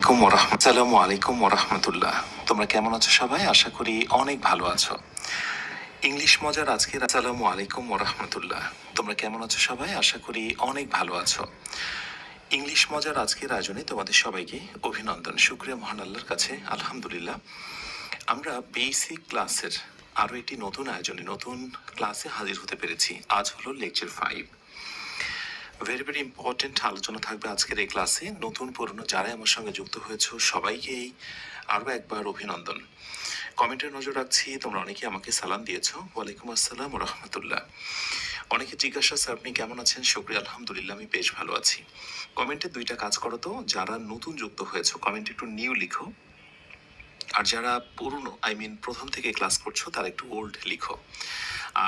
আসসালামু আলাইকুম ওরহমতুল্লাহ। তোমরা কেমন আছো সবাই? আশা করি অনেক ভালো আছো। ইংলিশ মজার আজকের আসসালামু আলাইকুম ওরহমতুল্লাহ। তোমরা কেমন আছো সবাই? আশা করি অনেক ভালো আছো। ইংলিশ মজার আজকের আয়োজনে তোমাদের সবাইকে অভিনন্দন। শুকরিয়া মহান আল্লাহর কাছে, আলহামদুলিল্লাহ। আমরা বেসিক ক্লাসের আরো একটি নতুন আয়োজনে নতুন ক্লাসে হাজির হতে পেরেছি। আজ হলো লেকচার 5। ভেরি ভেরি ইম্পর্টেন্ট আলোচনা থাকবে আজকের এই ক্লাসে। নতুন পুরনো যারাই আমার সঙ্গে যুক্ত হয়েছো সবাইকেই আরো একবার অভিনন্দন। কমেন্টের নজর রাখছি, তোমরা অনেকে আমাকে সালাম দিয়েছো। ওয়ালাইকুম আসসালাম রহমতুল্লাহ। অনেকে জিজ্ঞাসা, স্যার আপনি কেমন আছেন? শুকরিয়া, আলহামদুলিল্লাহ আমি বেশ ভালো আছি। কমেন্টে দুইটা কাজ করো তো, যারা নতুন যুক্ত হয়েছো কমেন্টে একটু নিউ লিখো, আর যারা পুরনো প্রথম থেকে ক্লাস করছো তারা একটু ওল্ড লিখো।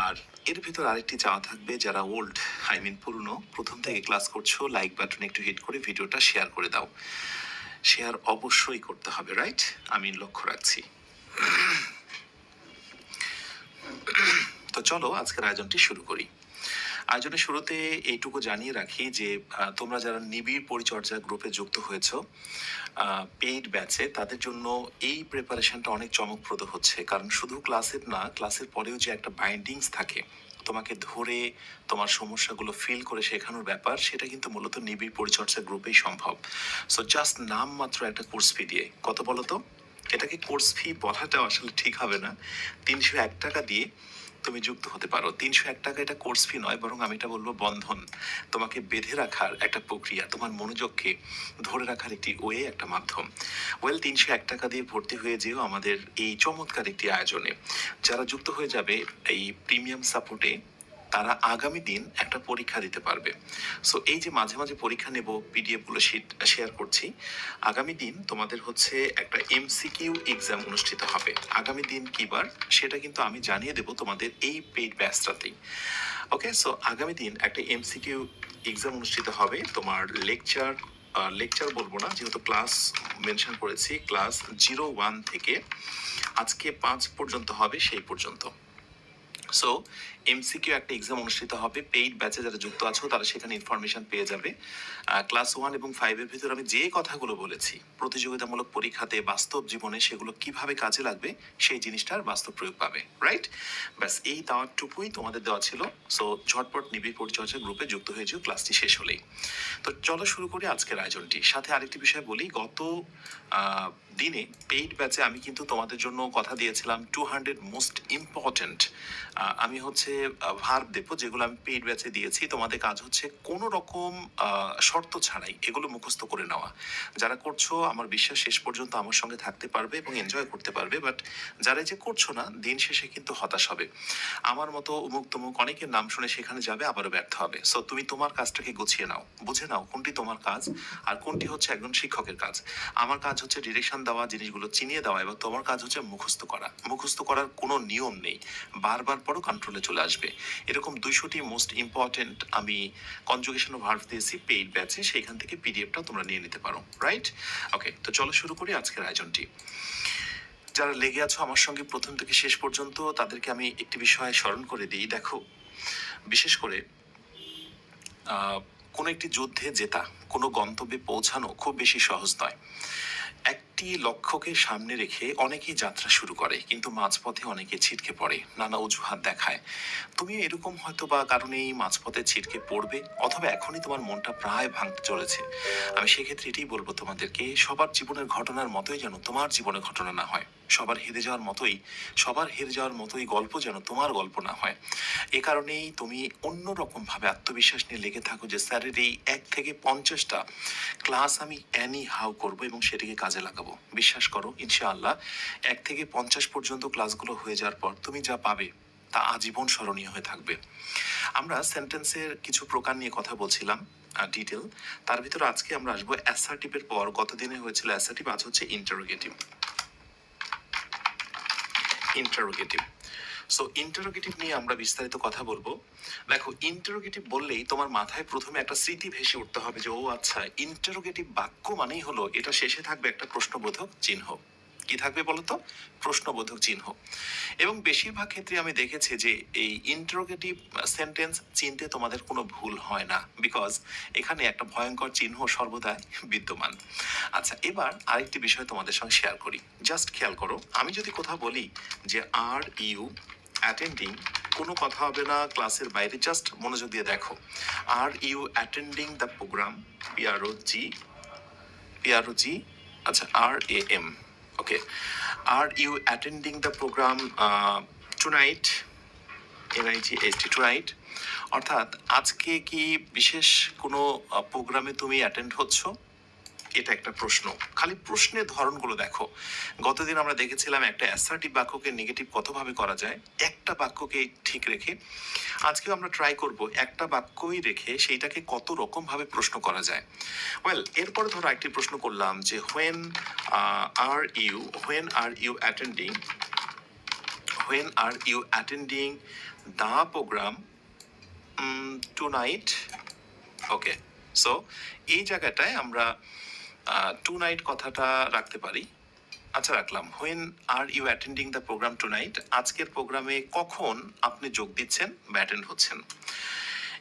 আর এর ভিতর আরেকটি চাওয়া থাকবে, যারা ওল্ড পুরনো প্রথম থেকে ক্লাস করছো লাইক বাটনে একটু হিট করে ভিডিওটা শেয়ার করে দাও। শেয়ার অবশ্যই করতে হবে, রাইট? আমি লক্ষ্য রাখছি। তো চলো আজকের আয়োজনটি শুরু করি। আয়োজনের শুরুতে এইটুকু জানিয়ে রাখি যে তোমরা যারা নিবিড় পরিচর্যা গ্রুপে যুক্ত হয়েছো পেইড ব্যাচে, তাদের জন্য এই প্রিপারেশনটা অনেক চমকপ্রদ হচ্ছে। কারণ শুধু ক্লাসের না, ক্লাসের পরেও যে একটা বাইন্ডিংস থাকে তোমাকে ধরে তোমার সমস্যাগুলো ফিল করে শেখানোর ব্যাপার, সেটা কিন্তু মূলত নিবিড় পরিচর্যা গ্রুপেই সম্ভব। সো জাস্ট নাম মাত্র একটা কোর্স ফি দিয়ে, কত বলো তো? এটাকে কোর্স ফি বলাটাও আসলে ঠিক হবে না। 301 টাকা দিয়ে তুমি যুক্ত হতে পারো। 301 টাকা এটা কোর্স ফি নয়, বরং আমি এটা বলবো বন্ধন। তোমাকে বেঁধে রাখার একটা প্রক্রিয়া, তোমার মনোযোগকে ধরে রাখার একটি ওয়ে, একটা মাধ্যম। 301 টাকা দিয়ে ভর্তি হয়ে যেও আমাদের এই চমৎকার একটি আয়োজনে। যারা যুক্ত হয়ে যাবে এই প্রিমিয়াম সাপোর্টে, তারা আগামী দিন একটা পরীক্ষা দিতে পারবে। সো এই যে মাঝে মাঝে পরীক্ষা নেব, পিডিএফ গুলো শেয়ার করছি, আগামী দিন তোমাদের হচ্ছে একটা এমসিকিউ এক্সাম অনুষ্ঠিত হবে। আগামী দিন কি বার সেটা কিন্তু আমি জানিয়ে দেব তোমাদের এই পেইড ব্যাচটাতেই। ওকে, সো আগামী দিন একটা এমসিকিউ এক্সাম অনুষ্ঠিত হবে। তোমার লেকচার বলবো না, যেহেতু ক্লাস মেনশন করেছি, ক্লাস 01 থেকে আজকে 5 পর্যন্ত হবে, সেই পর্যন্ত। সো এমসিকিউ একটা এক্সাম অনুষ্ঠিত হবে। পেইড ব্যাচে যারা যুক্ত আছো তারা সেখানে ইনফরমেশন পেয়ে যাবে। ক্লাস 1 এবং 5 এর ভিতরে আমি যে কথাগুলো বলেছি প্রতিযোগিতামূলক পরীক্ষাতে, বাস্তব জীবনে সেগুলো কিভাবে কাজে লাগবে, সেই জিনিসটার বাস্তব প্রয়োগ পাবে, রাইট? ব্যাস এই দাওয়াতটুকুই তোমাদের দেওয়া ছিল। সো ঝটপট নিবিড় পরিচর্যা গ্রুপে যুক্ত হয়ে যাও ক্লাসটি শেষ হলেই। তো চলো শুরু করি আজকের আয়োজনটি। সাথে আরেকটি বিষয় বলি, গত দিনে পেইড ব্যাচে আমি কিন্তু তোমাদের জন্য কথা দিয়েছিলাম 200 মোস্ট ইম্পর্টেন্ট আমি হচ্ছে ভার্ব দেবো, যেগুলো আমি পেইড ব্যাচে দিয়েছি। তোমাদের কাজ হচ্ছে কোনো রকম শর্ত ছাড়াই এগুলো মুখস্থ করে নেওয়া। যারা করছো আমার বিশ্বাস শেষ পর্যন্ত আমার সঙ্গে থাকতে পারবে এবং এনজয় করতে পারবে। বাট যারা যে করছো না, দিন শেষে কিন্তু হতাশ হবে। আমার মতো উমুক তুমুক অনেকের নাম শুনে সেখানে যাবে, আবারও ব্যর্থ হবে। সো তুমি তোমার কাজটাকে গুছিয়ে নাও, বুঝে নাও কোনটি তোমার কাজ আর কোনটি হচ্ছে একজন শিক্ষকের কাজ। আমার কাজ হচ্ছে ডিরেকশন দেওয়া, জিনিসগুলো চিনিয়ে দেওয়া, এবং তোমার কাজ হচ্ছে মুখস্থ করা। মুখস্থ করার কোনো নিয়ম নেই, বারবার পরও কন্ট্রোলে চলে আসবে। এরকম 200টি মোস্ট ইম্পর্টেন্ট আমি কনজুগেশন অফ ভার্ব দিয়েছি পেইড ব্যাচে, সেইখান থেকে পিডিএফটা তোমরা নিয়ে নিতে পারো, রাইট? ওকে, তো চলো শুরু করি আজকের আয়োজনটি। যারা লেগে আছো আমার সঙ্গে প্রথম থেকে শেষ পর্যন্ত, তাদেরকে আমি একটি বিষয় স্মরণ করে দিই। দেখো, বিশেষ করে কোনো একটি যুদ্ধে জেতা, কোনো গন্তব্যে পৌঁছানো খুব বেশি সহজ নয়। একটি লক্ষ্যকে সামনে রেখে অনেকেই যাত্রা শুরু করে, কিন্তু মাঝপথে অনেকে ছিটকে পড়ে, নানা অজুহাত দেখায়। তুমি এরকম হয়তো বা কারণেই মাঝপথে ছিটকে পড়বে, অথবা এখনই তোমার মনটা প্রায় ভাঙতে চলেছে। আমি সেক্ষেত্রে এটাই বলবো তোমাদেরকে, সবার জীবনের ঘটনার মতোই যেন তোমার জীবনের ঘটনা না হয়। সবার হেরে যাওয়ার মতোই গল্প যেন তোমার গল্প না হয়। এ কারণেই তুমি অন্যরকম ভাবে আত্মবিশ্বাস নিয়ে লেগে থাকো যে স্যারের এই 1 থেকে 50টা ক্লাস আমি অ্যানি হাউ করবো এবং সেটিকে কাজে লাগাবো। বিশ্বাস করো, ইনশাআল্লাহ 1 থেকে 50 পর্যন্ত ক্লাসগুলো হয়ে যাওয়ার পর তুমি যা পাবে তা আজীবন স্মরণীয় হয়ে থাকবে। আমরা সেন্টেন্সের কিছু প্রকার নিয়ে কথা বলছিলাম, ডিটেল। তার ভিতরে আজকে আমরা আসবো অ্যাসার্টিভের পর। গত দিনে হয়েছিল অ্যাসার্টিভ, আজ হচ্ছে ইন্টারোগেটিভ। সো ইন্টারোগেটিভ নিয়ে আমরা বিস্তারিত কথা বলবো। দেখো, ইন্টারোগেটিভ বললেই তোমার মাথায় প্রথমে একটা স্মৃতি ভেসে উঠতে হবে যে ও আচ্ছা, ইন্টারোগেটিভ বাক্য মানেই হলো এটা শেষে থাকবে একটা প্রশ্নবোধক চিহ্ন। কি থাকবে বলতো? প্রশ্নবোধক চিহ্ন। এবং বেশিরভাগ ক্ষেত্রে আমি দেখেছি যে এই ইন্টারোগেটিভ সেন্টেন্স চিনতে তোমাদের কোনো ভুল হয় না, বিকজ এখানে একটা ভয়ঙ্কর চিহ্ন সর্বদাই বিদ্যমান। আচ্ছা, এবার আরেকটি বিষয় তোমাদের সঙ্গে শেয়ার করি। জাস্ট খেয়াল করো, আমি যদি কোথাও বলি যে আর ইউ অ্যাটেন্ডিং, কোনো কথা হবে না ক্লাসের বাইরে, জাস্ট মনোযোগ দিয়ে দেখো। Are you attending the program, P R O G, আচ্ছা R A M, okay. Are you attending the programme tonight, NIGHT, tonight, অর্থাৎ আজকে কি বিশেষ কোনো প্রোগ্রামে তুমি অ্যাটেন্ড হচ্ছ? এটা একটা প্রশ্ন। খালি প্রশ্নের ধরনগুলো দেখো। গতদিন আমরা দেখেছিলাম একটা অ্যাসার্টিভ বাক্যকে নেগেটিভ কতভাবে করা যায়, একটা বাক্যকে ঠিক রেখে। আজকেও আমরা ট্রাই করব একটা বাক্যই রেখে সেইটাকে কত রকম ভাবে প্রশ্ন করা যায়। ওয়েল, এরপরে ধরো একটি প্রশ্ন করলাম যে when are you attending the programme tonight, okay. So এই জায়গাটায় আমরা টু নাইট কথাটা রাখতে পারি। আচ্ছা, রাখলাম। When are you attending the programme tonight, আজকের প্রোগ্রামে কখন আপনি যোগ দিচ্ছেন বা অ্যাটেন্ড হচ্ছেন।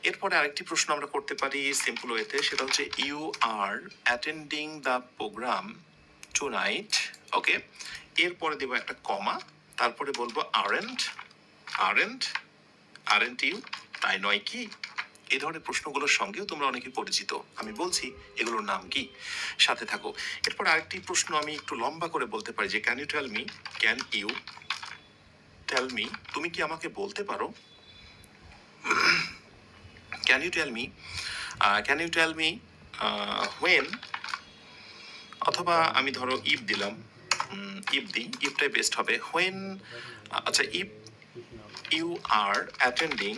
এরপরে আরেকটি প্রশ্ন আমরা করতে পারি সিম্পল ওয়েতে, সেটা হচ্ছে you are attending the programme tonight, okay. এরপরে দেবো একটা কমা, তারপরে বলবো আরেন্ট ইউ, তাই নয় কি? এই ধরনের প্রশ্নগুলোর সঙ্গেও তোমরা অনেকে পরিচিত, আমি বলছি এগুলোর নাম কি, সাথে থাকো। এরপর আরেকটি প্রশ্ন আমি একটু লম্বা করে বলতে পারি যে ক্যান ইউ টেল মি, তুমি কি আমাকে বলতে পারো? Can you tell me when, অথবা আমি ধরো ইফ দিলাম, ইফটাই বেস্ট হবে। হোয়েন, আচ্ছা, if you are attending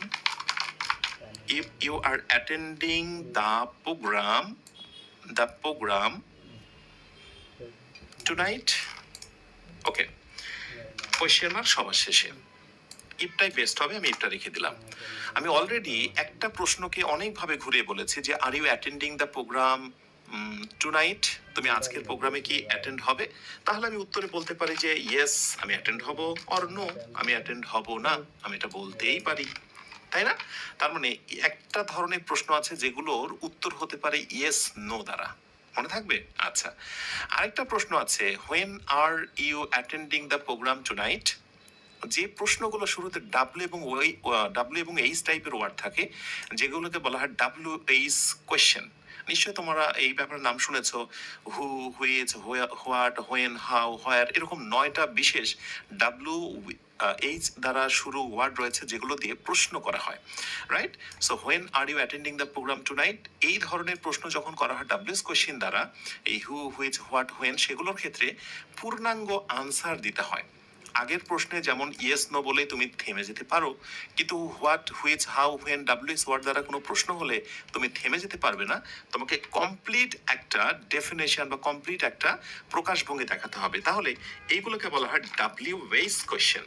the program tonight, ওকে। কোয়েশ্চেন মার্ক সবার শেষে, ইফটাই বেস্ট হবে, আমি ইফটা রেখে দিলাম। আমি অলরেডি একটা প্রশ্নকে অনেকভাবে ঘুরিয়ে বলেছি যে are you attending the programme tonight, তুমি আজকের প্রোগ্রামে কি অ্যাটেন্ড হবে? তাহলে আমি উত্তরে বলতে পারি যে ইয়েস আমি অ্যাটেন্ড হব, অর নো আমি অ্যাটেন্ড হব না, আমি এটা বলতেই পারি, তাই না? তার মানে একটা ধরনের প্রশ্ন আছে যেগুলোর উত্তর হতে পারে ইয়েস নো দ্বারা, মনে থাকবে? আচ্ছা, আরেকটা প্রশ্ন আছে when are you attending the programme tonight, যে প্রশ্নগুলো শুরুতে ডাব্লিউ এবং এইচ টাইপের ওয়ার্ড থাকে, যেগুলোকে বলা হয় WH কোয়েশ্চেন। নিশ্চয়ই তোমরা এই ব্যাপারে নাম শুনেছো, হু, হুইচ, হোয়াট, হোয়েন, হাউ, হোয়ার, এরকম 9টা বিশেষ WH দ্বারা শুরু ওয়ার্ড রয়েছে যেগুলো দিয়ে প্রশ্ন করা হয়, right? So when are you attending the programme tonight, এই ধরনের প্রশ্ন যখন করা হয় WH কোয়েশ্চেন দ্বারা, এই হু, হুইচ, হোয়াট, হোয়েন, সেগুলোর ক্ষেত্রে পূর্ণাঙ্গ আনসার দিতে হয়। আগের প্রশ্নে যেমন ইয়েস নো বলে তুমি থেমে যেতে পারো, কিন্তু what, which, how, when, WH word দ্বারা কোনো প্রশ্ন হলে তুমি থেমে যেতে পারবে না, তোমাকে কমপ্লিট একটা ডেফিনেশন বা কমপ্লিট একটা প্রকাশভঙ্গি দেখাতে হবে। তাহলে এইগুলোকে বলা হয় WH কোয়েশ্চেন।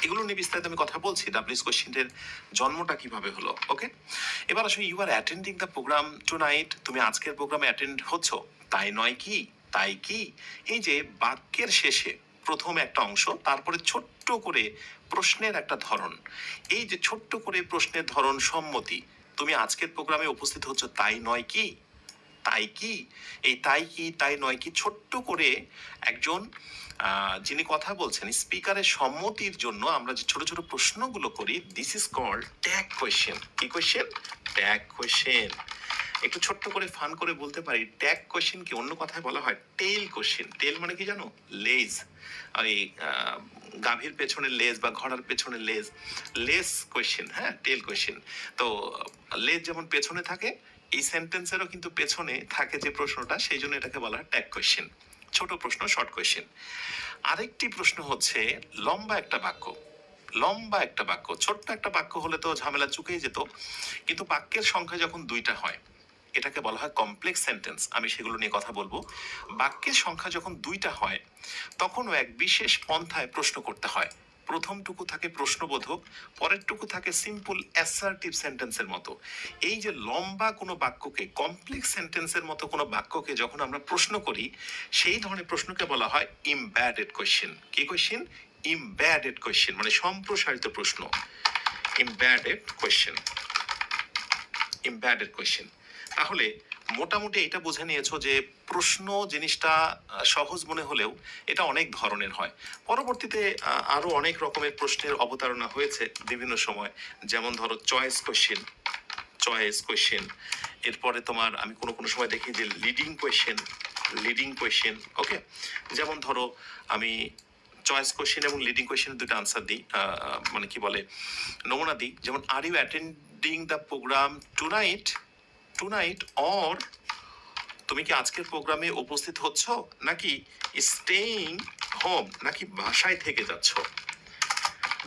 এগুলো নিয়ে বিস্তারিত আমি কথা বলছি, WH কোয়েশ্চেনের জন্মটা কিভাবে হলো, ওকে। এবার আসলে you are attending the programme tonight, তুমি আজকের প্রোগ্রামে অ্যাটেন্ড হচ্ছ, তাই নয় কি, তাই কি? এই যে বাক্যের শেষে প্রথম একটা অংশ, তারপরে ছোট্ট করে প্রশ্নের একটা ধরন, এই যে ছোট্ট করে প্রশ্নের ধরন, সম্মতি, তুমি আজকের প্রোগ্রামে উপস্থিত হচ্ছ, তাই নয় কি, তাই কি? এই তাই কি, তাই নয় কি, ছোট্ট করে একজন যিনি কথা বলছেন স্পিকারের সম্মতির জন্য আমরা যে ছোট ছোট প্রশ্নগুলো করি, this is called tag question. কি কোয়েশ্চেন? Tag question. একটু ছোট্ট করে ফান করে বলতে পারি, ট্যাগ কোয়েশ্চেন কি অন্য কথায় বলা হয় টেইল কোয়েশ্চেন। টেল মানে কি জানো? লেজ, এই গাভীর পেছনে লেজ বা ঘোড়ার পেছনে লেজ, লেস কোয়েশ্চেন, হ্যাঁ, টেল কোয়েশ্চেন। তো লেজ যেমন পেছনে থাকে, এই সেন্টেন্সেরও কিন্তু পেছনে থাকে যে প্রশ্নটা, সেই জন্য এটাকে বলা হয় ট্যাগ কোয়েশ্চেন। ছোট প্রশ্ন, শর্ট কোয়েশ্চেন। আরেকটি প্রশ্ন হচ্ছে লম্বা একটা বাক্য। ছোট্ট একটা বাক্য হলে তো ঝামেলা চুকেই যেত, কিন্তু বাক্যের সংখ্যা যখন 2টা হয়, এটাকে বলা হয় কমপ্লেক্স সেন্টেন্স। আমি সেগুলো নিয়ে কথা বলবো। বাক্যের সংখ্যা যখন 2টা হয়, তখনও এক বিশেষ পন্থায় প্রশ্ন করতে হয়। প্রথমটুকু থাকে প্রশ্নবোধক, পরেরটুকু থাকে সিম্পল অ্যাসার্টিভ সেন্টেন্সের মতো। এই যে লম্বা কোনো বাক্যকে, কমপ্লেক্স সেন্টেন্সের মতো কোনো বাক্যকে যখন আমরা প্রশ্ন করি, সেই ধরনের প্রশ্নকে বলা হয় ইমব্যাডেড কোয়েশ্চেন। কি কোয়েশ্চেন? ইমব্যাডেড কোয়েশ্চেন, মানে সম্প্রসারিত প্রশ্ন। ইমব্যাডেড কোয়েশ্চেন, ইমব্যাডেড কোয়েশ্চেন। তাহলে মোটামুটি এটা বুঝে নিয়েছো যে প্রশ্ন জিনিসটা সহজ মনে হলেও এটা অনেক ধরনের হয়। পরবর্তীতে আরো অনেক রকমের প্রশ্নের অবতারণা হয়েছে বিভিন্ন সময়, যেমন ধরো চয়েস কোয়েশ্চেন, চয়েস কোয়েশ্চেন। এরপরে তোমার আমি কোনো কোনো সময় দেখি যে leading question, leading question. Okay, যেমন ধরো আমি চয়েস কোয়েশ্চেন এবং লিডিং কোয়েশ্চেনের দুটো আনসার দিই, মানে কি বলে, নমুনা দিই। যেমন are you attending the programme tonight, tonight, or তুমি কি আজকের প্রোগ্রামে উপস্থিত হচ্ছ, নাকি স্টেইং হোম, নাকি বাসায় থেকে যাচ্ছ।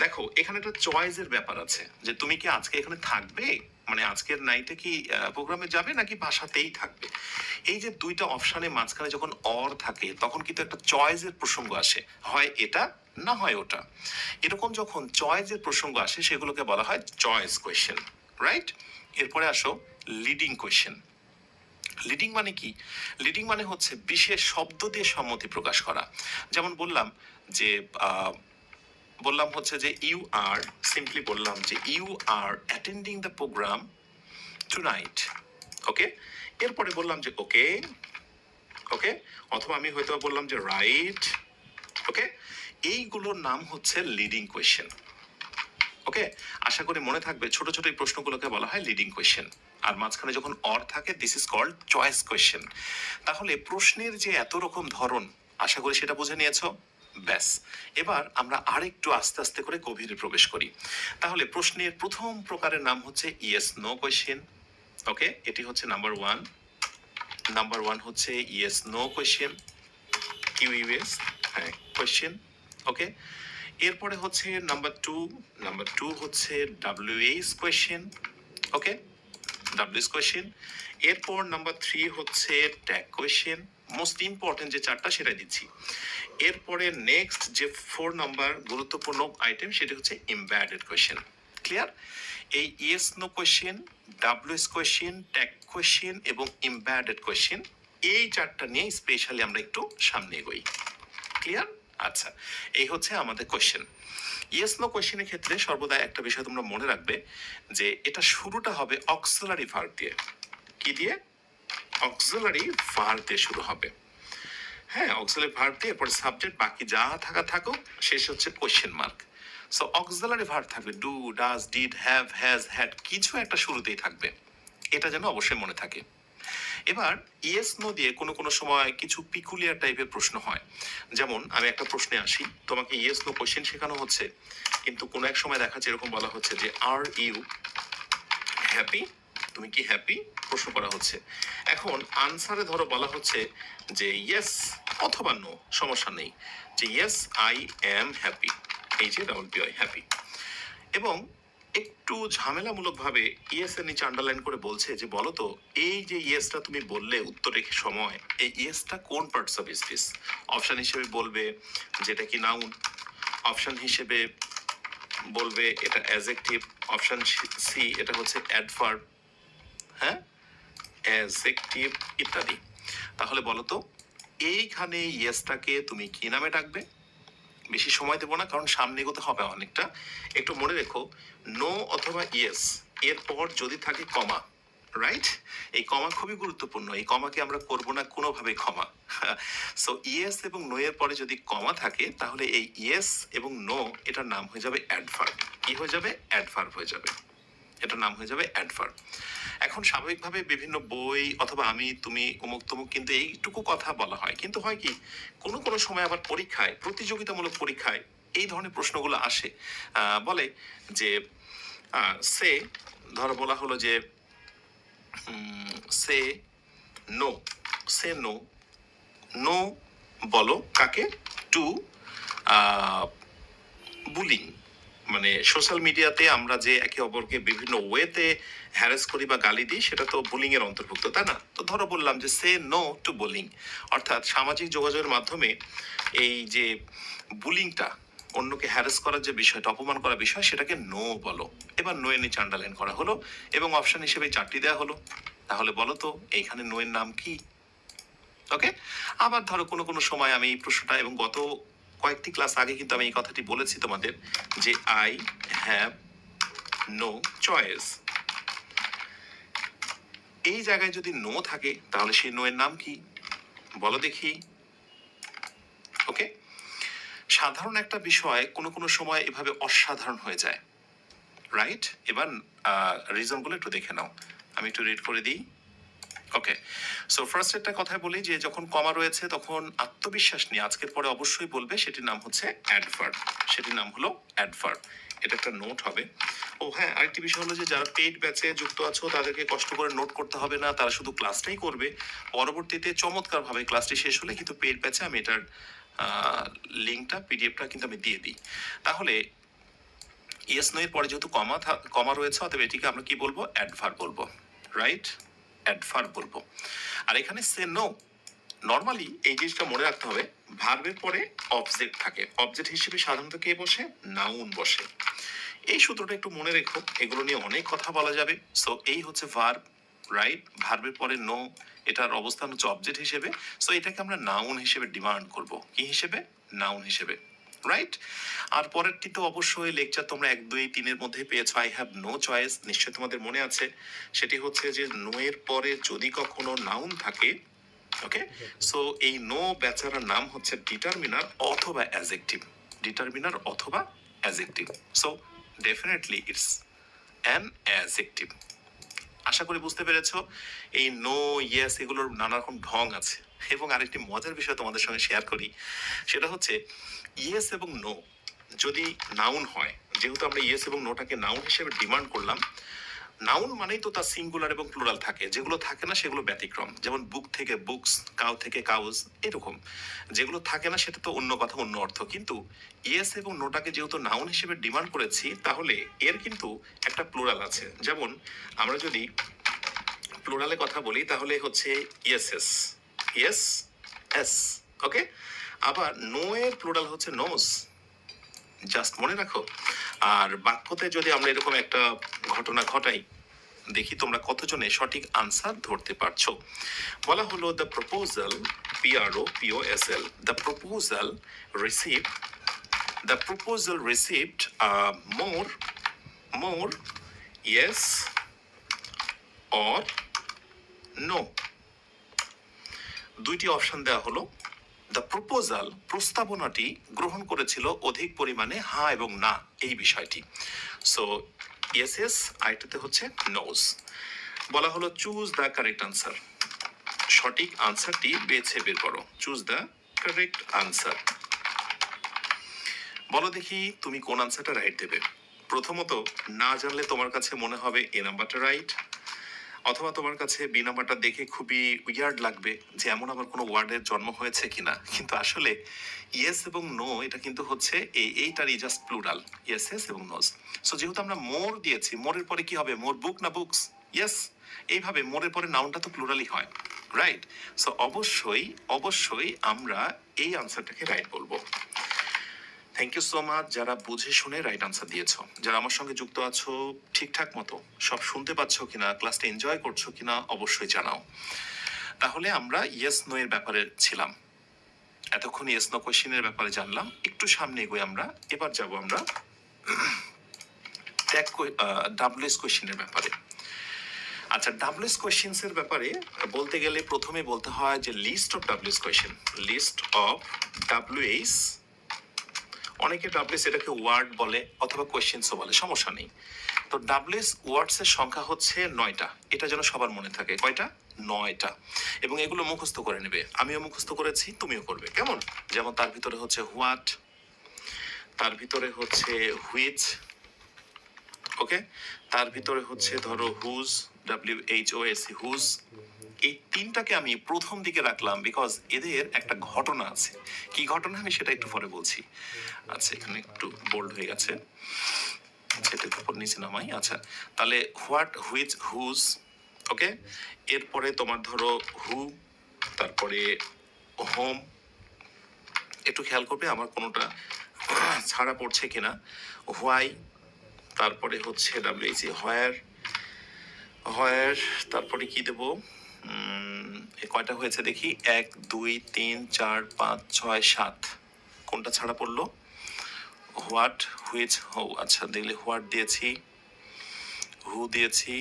দেখো এখানে একটা চয়েসের ব্যাপার আছে, যে তুমি কি আজকে এখানে থাকবে, মানে আজকের নাইটে কি প্রোগ্রামে যাবে, নাকি বাসাতেই থাকবে। এই যে দুইটা অপশনে মাঝখানে যখন অর থাকে তখন কিন্তু একটা চয়েসের প্রসঙ্গ আসে, হয় এটা না হয় ওটা। এরকম যখন চয়েসের প্রসঙ্গ আসে সেগুলোকে বলা হয় চয়েস কোয়েশ্চেন, রাইট। এরপরে আসো লিডিং কোয়েশ্চেন। লিডিং মানে কি? লিডিং মানে হচ্ছে বিশেষ শব্দ দিয়ে সম্মতি প্রকাশ করা। যেমন বললাম যে বললাম হচ্ছে যে ইউ আর, সিম্পলি বললাম যে you are attending the programme tonight. Okay, এরপরে বললাম যে ওকে, ওকে, অথবা আমি হয়তো বললাম যে রাইট। ওকে, এইগুলোর নাম হচ্ছে লিডিং কোয়েশ্চেন। ওকে, আশা করি মনে থাকবে, ছোট ছোট এই প্রশ্নগুলোকে বলা হয় লিডিং কোয়েশ্চেন। আর মাঝখানে যখন অর থাকে this is called choice question. তাহলে প্রশ্নের যে এত রকম ধরন, আশা করি সেটা বুঝে নিয়েছো। ব্যাস, এবার আমরা আরেকটু আস্তে আস্তে করে গভীরে প্রবেশ করি। তাহলে প্রশ্নের প্রথম প্রকারের নাম হচ্ছে ইয়েস নো কোয়েশ্চেন। ওকে, এটি হচ্ছে নাম্বার ওয়ান। নাম্বার ওয়ান হচ্ছে ইয়েস নো কোয়েশ্চেন, কিউইএস, হ্যাঁ, কোয়েশ্চেন। ওকে, এরপরে হচ্ছে নাম্বার টু। নাম্বার টু হচ্ছে ডাব্লিউএস কোয়েশ্চেন। ওকে, ডাব্লিউএস কোয়েশ্চেন। এরপর নাম্বার থ্রি হচ্ছে ট্যাগ কোয়েশ্চেন। মোস্ট ইম্পর্টেন্ট যে চারটা সেটা দিচ্ছি। এরপরে নেক্সট যে 4 নাম্বার গুরুত্বপূর্ণ আইটেম সেটা হচ্ছে ইমব্যাডেড কোয়েশ্চেন। ক্লিয়ার? এই yes no question, WH question, tag question এবং ইমব্যাডেড কোয়েশ্চেন, এই চারটা নিয়ে স্পেশালি আমরা একটু সামনে এগোই। ক্লিয়ার? আচ্ছা, এই হচ্ছে আমাদের কোয়েশ্চেন। ইয়েস নো কোয়েশ্চেনের ক্ষেত্রে সর্বদা একটা বিষয় তোমরা মনে রাখবে, যে এটা শুরুটা হবে অক্সিলারি ভার্ব দিয়ে। কি দিয়ে? অক্সিলারি ভার্ব দিয়ে শুরু হবে। হ্যাঁ, অক্সিলারি ভার্ব দিয়ে, এরপরে সাবজেক্ট, বাকি যা থাকা থাকুক, শেষ হচ্ছে question mark. So auxiliary verb থাকবে, do, does, did, have, has, had, কিছু একটা শুরুতেই থাকবে। এটা যেন অবশ্যই মনে থাকে। এবার ইয়েস নো দিয়ে কোনো কোনো সময় কিছু পিকুলিয়ার টাইপের প্রশ্ন হয়। যেমন আমি একটা প্রশ্নে আসি, তোমাকে ইয়েস নো কোয়েশ্চেন শেখানো হচ্ছে, কিন্তু কোনো এক সময় দেখা যাচ্ছে এরকম বলা হচ্ছে যে আর ইউ হ্যাপি, তুমি কি হ্যাপি, প্রশ্ন করা হচ্ছে। এখন আনসারে ধরো বলা হচ্ছে যে ইয়েস অথবা নো, সমস্যা নেই, যে ইয়েস আই এম হ্যাপি, এই যে ডাবল পি হ্যাপি। এবং একটু ঝামেলামূলক ভাবে ইয়েস এর নিচে আন্ডারলাইন করে বলছে যে বলো তো, এই যে ইয়েসটা তুমি বললে উত্তরের সময়, এই ইয়েসটা কোন পার্টস অফ স্পিচ। অপশন হিসেবে বলবে যেটা কি নাউন, অপশন হিসেবে বলবে এটা অ্যাডজেক্টিভ, অপশন সি এটা হচ্ছে অ্যাডভার্ব, হ্যাঁ, অ্যাডজেক্টিভ ইত্যাদি। তাহলে বলো তো এইখানে ইয়েসটাকে তুমি কি নামে ডাকবে? বেশি সময় দেবো না, কারণ সামনে এগোতে হবে অনেকটা। একটু মনে রেখো, নো অথবা ইয়েস এরপর যদি থাকে কমা, রাইট, এই কমা খুবই গুরুত্বপূর্ণ। এই কমাকে আমরা করব না কোনোভাবে ক্ষমা। সো ইয়েস এবং নো এর পরে যদি কমা থাকে, তাহলে এই ইয়েস এবং নো এটার নাম হয়ে যাবে অ্যাডভার্ব। কি হয়ে যাবে? অ্যাডভার্ব হয়ে যাবে। এটার নাম হয়ে যাবে অ্যাডভার্ব। এখন স্বাভাবিকভাবে বিভিন্ন বই অথবা আমি, তুমি, অমুক তমুক, কিন্তু এইটুকু কথা বলা হয়, কিন্তু হয় কি কোনো কোনো সময় আবার পরীক্ষায়, প্রতিযোগিতামূলক পরীক্ষায় এই ধরনের প্রশ্নগুলো আসে। বলে যে সে, ধরো বলা হলো যে সে নো, সে নো, নো বলো কাকে? Two bullying. মানে সোশ্যাল মিডিয়াতে আমরা যে একে অপরকে বিভিন্ন ওয়েতে হ্যারাস করি বা গালি দিই, সেটা তো বুলিং এর অন্তর্ভুক্ত, তাই না? তো ধরো বললাম যে সে নো টু বুলিং, অর্থাৎ সামাজিক যোগাযোগের মাধ্যমে এই যে বুলিংটা, অন্যকে হ্যারাস করার যে বিষয়টা, অপমান করার বিষয়, সেটাকে নো বলো। এবার নো এর নিচে আন্ডারলাইন করা হলো এবং অপশন হিসেবে 4টি দেওয়া হলো। তাহলে বলো তো এইখানে নো এর নাম কি? ওকে। আবার ধরো কোনো কোনো সময় আমি এই প্রশ্নটা, এবং গত কয়েকটি ক্লাস আগে কিন্তু আমি এই কথাটি বলেছি তোমাদের, যে আই হ্যাভ নো চয়েস। এই জায়গায় যদি নো থাকে তাহলে সেই নো এর নাম কি বলো দেখি। ওকে। সাধারণ একটা বিষয় কোনো কোনো সময় এভাবে অসাধারণ হয়ে যায়, রাইট? এবার রিজন গুলো একটু দেখে নাও, আমি একটু রিড করে দিই। ওকে, সো ফার্স্ট একটা কথা বলি যে যখন কমা রয়েছে তখন আত্মবিশ্বাস নিয়ে আজকের পরে অবশ্যই বলবে, সেটির নাম হচ্ছে অ্যাডভার্ব। সেটির নাম হলো অ্যাডভার্ব। এটা একটা নোট হবে। ও হ্যাঁ, আরেকটি বিষয় হলো যে যারা পেইড ব্যাচে যুক্ত আছো তাদেরকে কষ্ট করে নোট করতে হবে না, তারা শুধু ক্লাসটাই করবে। পরবর্তীতে চমৎকার ভাবে ক্লাসটি শেষ হলে কিন্তু পেইড ব্যাচে আমি এটার লিঙ্কটা, পিডিএফটা কিন্তু আমি দিয়ে দিই। তাহলে ইয়েস নো এর পরে যেহেতু কমা রয়েছে, অতএব এটিকে আমরা কি বলবো? অ্যাডভার্ব বলবো, রাইট? অ্যাডভার্ব বলবো। আর এখানে সে নো, নর্মালি এই জিনিসটা মনে রাখতে হবে, ভার্বের পরে অবজেক্ট থাকে। অবজেক্ট হিসেবে সাধারণত কে বসে? নাউন বসে। এই সূত্রটা একটু মনে রেখো, এগুলো নিয়ে অনেক কথা বলা যাবে। সো এই হচ্ছে ভার্ব, রাইট? ভার্বের পরে নো, এটার অবস্থান হচ্ছে অবজেক্ট হিসেবে। সো এটাকে আমরা নাউন হিসেবে ডিমান্ড করব। কি হিসেবে? নাউন হিসেবে, রাইট? আর পরেরটি তো অবশ্যই লেকচার তোমরা 1, 2, 3 মধ্যে পেয়েছো, আই হ্যাভ নো চয়েস, নিশ্চয়ই তোমাদের মনে আছে। সেটি হচ্ছে যে নো এর পরে যদি কখনো নাউন থাকে, ওকে, সো এই নো বেচারার নাম হচ্ছে ডিটারমিনার অথবা অ্যাজেক্টিভ। ডিটারমিনার অথবা adjective. So definitely it's an adjective. আশা করি বুঝতে পেরেছো। এই নো, ইয়েস এগুলোর নানা রকম ঢং আছে। এবং আরেকটি মজার বিষয় তোমাদের সঙ্গে শেয়ার করি, সেটা হচ্ছে ইয়েস এবং নো যদি নাউন হয়, যেহেতু আমরা ইয়েস এবং নোটাকে নাউন হিসেবে ডিমান্ড করলাম, নাউন মানেই তো তার সিঙ্গুলার এবং প্লুরাল থাকে, যেগুলো থাকে না সেগুলো ব্যতিক্রম। যেমন বুক থেকে বুকস, কাউ থেকে কাউজ, এরকম যেগুলো থাকে না সেটা তো অন্য কথা, অন্য অর্থ। কিন্তু ইয়েস এবং নোটাকে যেহেতু নাউন হিসেবে ডিমান্ড করেছি, তাহলে এর কিন্তু একটা প্লুরাল আছে। যেমন আমরা যদি প্লুরালে কথা বলি তাহলে হচ্ছে ইয়েসেস, ইয়েস এস, ওকে। আবার নো এর প্লুরাল হচ্ছে নোস, জাস্ট মনে রাখো। আর বাক্যতে যদি আমরা এরকম একটা ঘটনা ঘটাই, দেখি তোমরা কতজনে সঠিক আনসার ধরতে পারছো। বলা হলো the proposal, PROPOSL, the proposal receive, the proposal received more yes or no. দুইটি অপশন দেওয়া হলো। দ্য প্রপোজাল, প্রস্তাবনাটি গ্রহণ করেছিল অধিক পরিমাণে হ্যাঁ এবং না এই বিষয়টি। সো ইয়েস ইয়েস, আইটাতে হচ্ছে নোজ। বলা হলো চুজ দ্য কারেক্ট আনসার, সঠিক আনসারটি বেছে বের করো। Choose the correct answer. বলো দেখি তুমি কোন আনসারটা রাইট দেবে। প্রথমত, না জানলে তোমার কাছে মনে হবে এ নাম্বারটা রাইট, অথবা তোমার কাছে বি নাম্বারটা দেখে খুবই উইয়ার্ড লাগবে যে এমন আবার কোনো ওয়ার্ডের জন্ম হয়েছে কিনা। কিন্তু আসলে ইয়েস এবং নো এটা কিন্তু হচ্ছে এইটারই জাস্ট প্লুরাল, ইয়েস ইয়েস এবং নোজ। সো যেহেতু আমরা মোর দিয়েছি, মোরের পরে কি হবে? মোর বুক না বুকস? ইয়েস। এইভাবে মোরের পরে নাউনটা তো প্লুরালই হয়, রাইট? সো অবশ্যই অবশ্যই আমরা এই আনসারটাকে রাইট বলবো। থ্যাংক ইউ সো মাচ যারা বুঝে শুনে রাইট আনসার দিয়েছো। যারা আমার সঙ্গে যুক্ত আছো, ঠিকঠাক মতো সব শুনতে পাচ্ছ কিনা, ক্লাসটা এনজয় করছো কিনা অবশ্যই জানাও। তাহলে আমরা ইয়েস নো এর ব্যাপারে ছিলাম, এতক্ষণ ইয়েস নো কোয়েশ্চেনের ব্যাপারে জানলাম। একটু সামনে এগোই আমরা, এবার যাব আমরা ডাব্লিউএস কোয়েশ্চেনের ব্যাপারে। আচ্ছা, ডাব্লিউএস কোয়েশ্চেন্স এর ব্যাপারে বলতে গেলে প্রথমে বলতে হয় যে list of WH question, list of WH. অনেকে ডাব্লিউএস এটাকে ওয়ার্ড বলে অথবা কোয়েশ্চেন্সও বলে, সমস্যা নেই। তো ডাব্লিউএস ওয়ার্ডস এর সংখ্যা হচ্ছে 9টা। এটা যেন সবার মনে থাকে। কয়টা? 9টা। এবং এগুলো মুখস্থ করে নেবে, আমিও মুখস্থ করেছি, তুমিও করবে, কেমন? যেমন তার ভিতরে হচ্ছে হোয়াট, তার ভিতরে হচ্ছে হুইচ, ওকে, তার ভিতরে হচ্ছে ধরো হুজ, WHOS, হুজ। এই তিনটাকে আমি প্রথম দিকে রাখলাম বিকজ এদের একটা ঘটনা আছে। কি ঘটনা আমি সেটা একটু পরে বলছি। আচ্ছা, এখানে একটু বোল্ড হয়ে গেছে, সেটা উপর নিচে নামাই। আচ্ছা, তাহলে হোয়াট, হুইচ, হুজ, ওকে। এরপরে তোমার ধরো হু, তারপরে হোম। একটু খেয়াল করবে আমার কোনোটা ছাড়া পড়ছে কিনা। হোয়াই, তারপরে হচ্ছে WH হোয়ার, হোয়ার, তারপরে কি দেবো, কয়টা হয়েছে দেখি, 1 2 3 4 5 6 7, কোনটা ছাড়া পড়লো, হোয়াট, হুইচ, হো, আচ্ছা দেখলে হোয়াট দিয়েছি, হু দিয়েছি,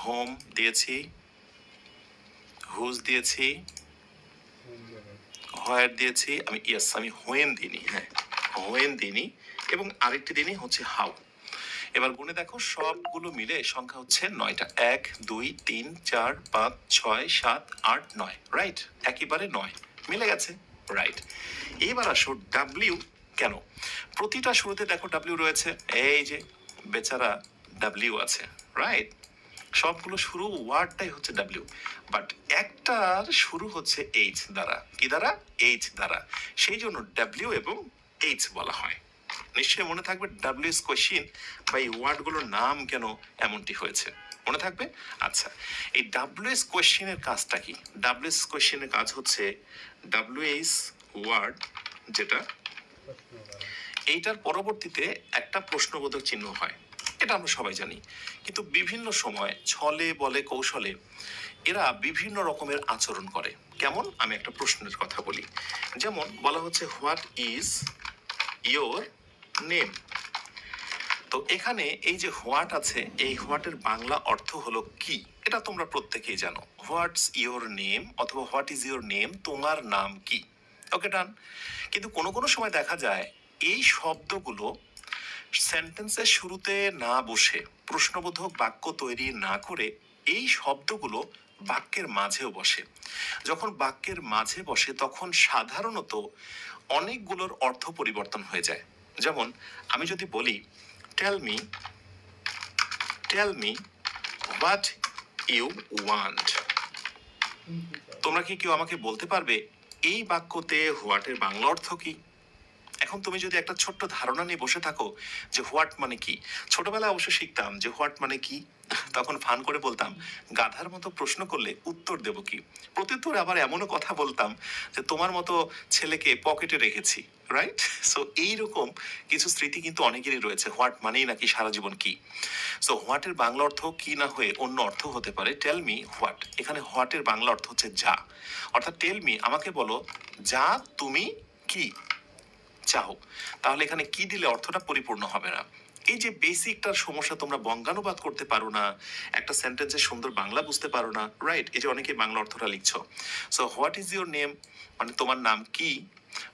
হোম দিয়েছি, হুজ দিয়েছি, হোয়ার দিয়েছি, আমি হোয়েন দিইনি, হ্যাঁ হোয়েন দিইনি, এবং আরেকটি দিনই হচ্ছে হাউ। এবার গুনে দেখো সবগুলো মিলে সংখ্যা হচ্ছে 9টা, 1 2 3 4 5 6 7 8 9, রাইট, একেবারে 9 মিলে গেছে, রাইট। এবার আসো ডাব্লিউ, কেন প্রতিটা শুরুতে দেখো ডাব্লিউ রয়েছে, এই যে বেচারা ডাব্লিউ আছে, রাইট, সবগুলো শুরু ওয়ার্ডটাই হচ্ছে ডাব্লিউ, বাট একটার শুরু হচ্ছে এইচ দ্বারা, কি দ্বারা, এইচ দ্বারা, সেই জন্য ডাব্লিউ এবং এইচ বলা হয়। নিশ্চয়ই মনে থাকবে ডাব্লিউ এস কোয়েশ্চেন বা এই ওয়ার্ডগুলোর নাম কেন এমনটি হয়েছে, মনে থাকবে। আচ্ছা, এই ডাব্লিউ এস কোয়েশ্চেনের কাজটা কি, ডাব্লিউ এস কোয়েশ্চেনের কাজ হচ্ছে ডাব্লিউ এস ওয়ার্ড যেটা, এইটার পরবর্তীতে একটা প্রশ্নবোধক চিহ্ন হয়, এটা আমরা সবাই জানি, কিন্তু বিভিন্ন সময় ছলে বলে কৌশলে এরা বিভিন্ন রকমের আচরণ করে। কেমন, আমি একটা প্রশ্নের কথা বলি, যেমন বলা হচ্ছে হোয়াট ইজ ইয়োর নেম। তো এখানে এই যে হোয়াট আছে, এই হোয়াটের বাংলা অর্থ হলো কি, এটা তোমরা প্রত্যেকেই জানো, হোয়াটস ইয়োর নেম অথবা হোয়াট ইজ ইয়োর নেম, তোমার নাম কি, ওকে ডান। কিন্তু কোনো কোনো সময় দেখা যায় এই শব্দগুলো সেন্টেন্সের শুরুতে না বসে, প্রশ্নবোধক বাক্য তৈরি না করে এই শব্দগুলো বাক্যের মাঝেও বসে। যখন বাক্যের মাঝে বসে তখন সাধারণত অনেকগুলোর অর্থ পরিবর্তন হয়ে যায়। যেমন আমি যদি বলি tell me what you want, তোমরা কি কেউ আমাকে বলতে পারবে এই বাক্যতে হোয়াটের বাংলা অর্থ কি? এখন তুমি যদি একটা ছোট্ট ধারণা নিয়ে বসে থাকো যে হোয়াট মানে কি, ছোটবেলায় অবশ্য শিখতাম যে হোয়াট মানে কি, তখন ফান করে বলতাম গাধার মতো প্রশ্ন করলে উত্তর দেব কি, প্রত্যুত্তরে আবার এমনও কথা বলতাম যে তোমার মতো ছেলেকে পকেটে রেখেছি, রাইট। সো এইরকম কিছু স্মৃতি কিন্তু অনেকেরই রয়েছে, হোয়াট মানেই নাকি সারা জীবন কি। সো হোয়াটের বাংলা অর্থ কি না হয়ে অন্য অর্থ হতে পারে টেল মি হোয়াট, এখানে হোয়াটের বাংলা অর্থ হচ্ছে যা, অর্থাৎ টেল মি আমাকে বলো যা তুমি কি চাও, তাহলে এখানে কি দিলে অর্থটা পরিপূর্ণ হবে না। এই যে বেসিকটার সমস্যা, তোমরা বঙ্গানুবাদ করতে পারো না, একটা সেন্টেন্সের সুন্দর বাংলা বুঝতে পারো না, রাইট, এই যে অনেকে বাংলা অর্থটা লিখছো। So what is your name মানে তোমার নাম কি,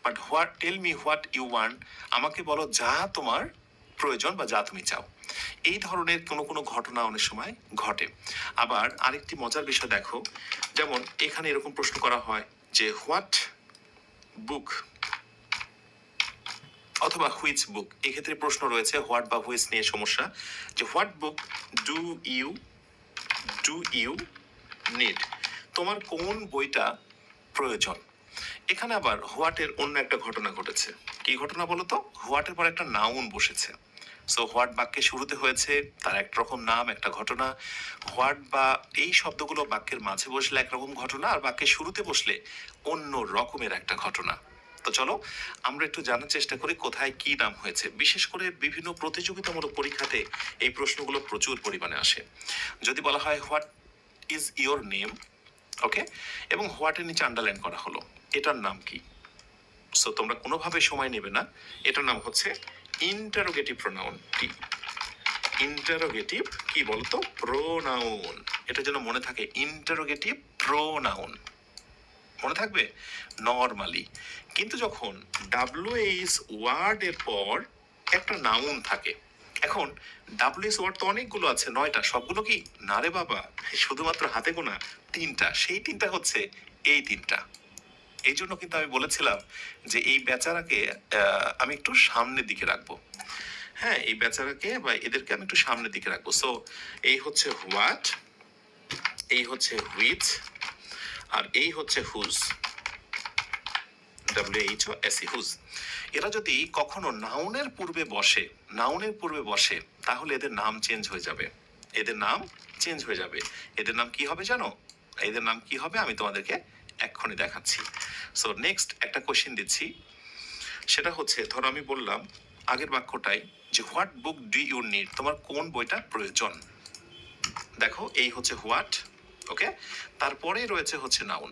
but what tell me what you want, আমাকে বলো যা তোমার প্রয়োজন বা যা তুমি চাও। এই ধরনের কোনো কোনো ঘটনা অনেক সময় ঘটে। আবার আরেকটি মজার বিষয় দেখো, যেমন এখানে এরকম প্রশ্ন করা হয় যে হোয়াট বুক অথবা হুইচ বুক, এক্ষেত্রে প্রশ্ন রয়েছে হোয়াট বা হুইচ নিয়ে সমস্যা, যে what book do you need, তোমার কোন বইটা প্রয়োজন। এখানে আবার হোয়াটের অন্য একটা ঘটনা ঘটেছে, কি ঘটনা বলো তো, হোয়াটের পর একটা নাউন বসেছে। সো হোয়াট বাক্যের শুরুতে হয়েছে, তার একরকম নাম একটা ঘটনা, হোয়াট বা এই শব্দগুলো বাক্যের মাঝে বসলে একরকম ঘটনা, আর বাক্যের শুরুতে বসলে অন্য রকমের একটা ঘটনা। তো চলো আমরা একটু জানার চেষ্টা করি কোথায় কি নাম হয়েছে। বিশেষ করে বিভিন্ন প্রতিযোগিতামূলক পরীক্ষাতে এই প্রশ্নগুলো প্রচুর পরিমাণে আসে। যদি বলা হয় হোয়াট ইজ ইয়োর নেম, ওকে, এবং হোয়াটের নিচে আন্ডারলাইন করা হলো, এটার নাম কি। সো তোমরা কোনোভাবে সময় নেবে না, এটার নাম হচ্ছে ইন্টারোগেটিভ প্রোনাউন। কি ইন্টারোগেটিভ, কি বলতো, প্রোনাউন, এটা যেন মনে থাকে, ইন্টারোগেটিভ প্রোনাউন মনে থাকবে নরমালি। কিন্তু যখন ডাব্লিউএইচ ওয়ার্ড এর পর একটা নাউন থাকে, এখন ডাব্লিউএইচ ওয়ার্ড তো অনেকগুলো আছে, 9টা, সবগুলো কি না রে বাবা, শুধুমাত্র হাতে গোনা 3টা, সেই 3টা হচ্ছে এই 3টা। এই জন্য কিন্তু আমি বলেছিলাম যে এই বেচারাকে আমি একটু সামনের দিকে রাখবো, হ্যাঁ এই বেচারাকে বা এদেরকে আমি একটু সামনের দিকে রাখবো। সো এই হচ্ছে হোয়াট, এই হচ্ছে হুইচ, আর এই হচ্ছে হুজ, WHOSE হুজ। এরা যদি কখনো নাউনের পূর্বে বসে তাহলে এদের নাম চেঞ্জ হয়ে যাবে, এদের নাম কি হবে জানো, এদের নাম কি হবে আমি তোমাদেরকে এক্ষুনি দেখাচ্ছি। সো নেক্সট একটা কোশ্চেন দিচ্ছি, সেটা হচ্ছে, ধরো আমি বললাম আগের বাক্যটাই যে what book do you need, তোমার কোন বইটা প্রয়োজন। দেখো এই হচ্ছে হোয়াট, ওকে, তারপরে রয়েছে হচ্ছে নাউন।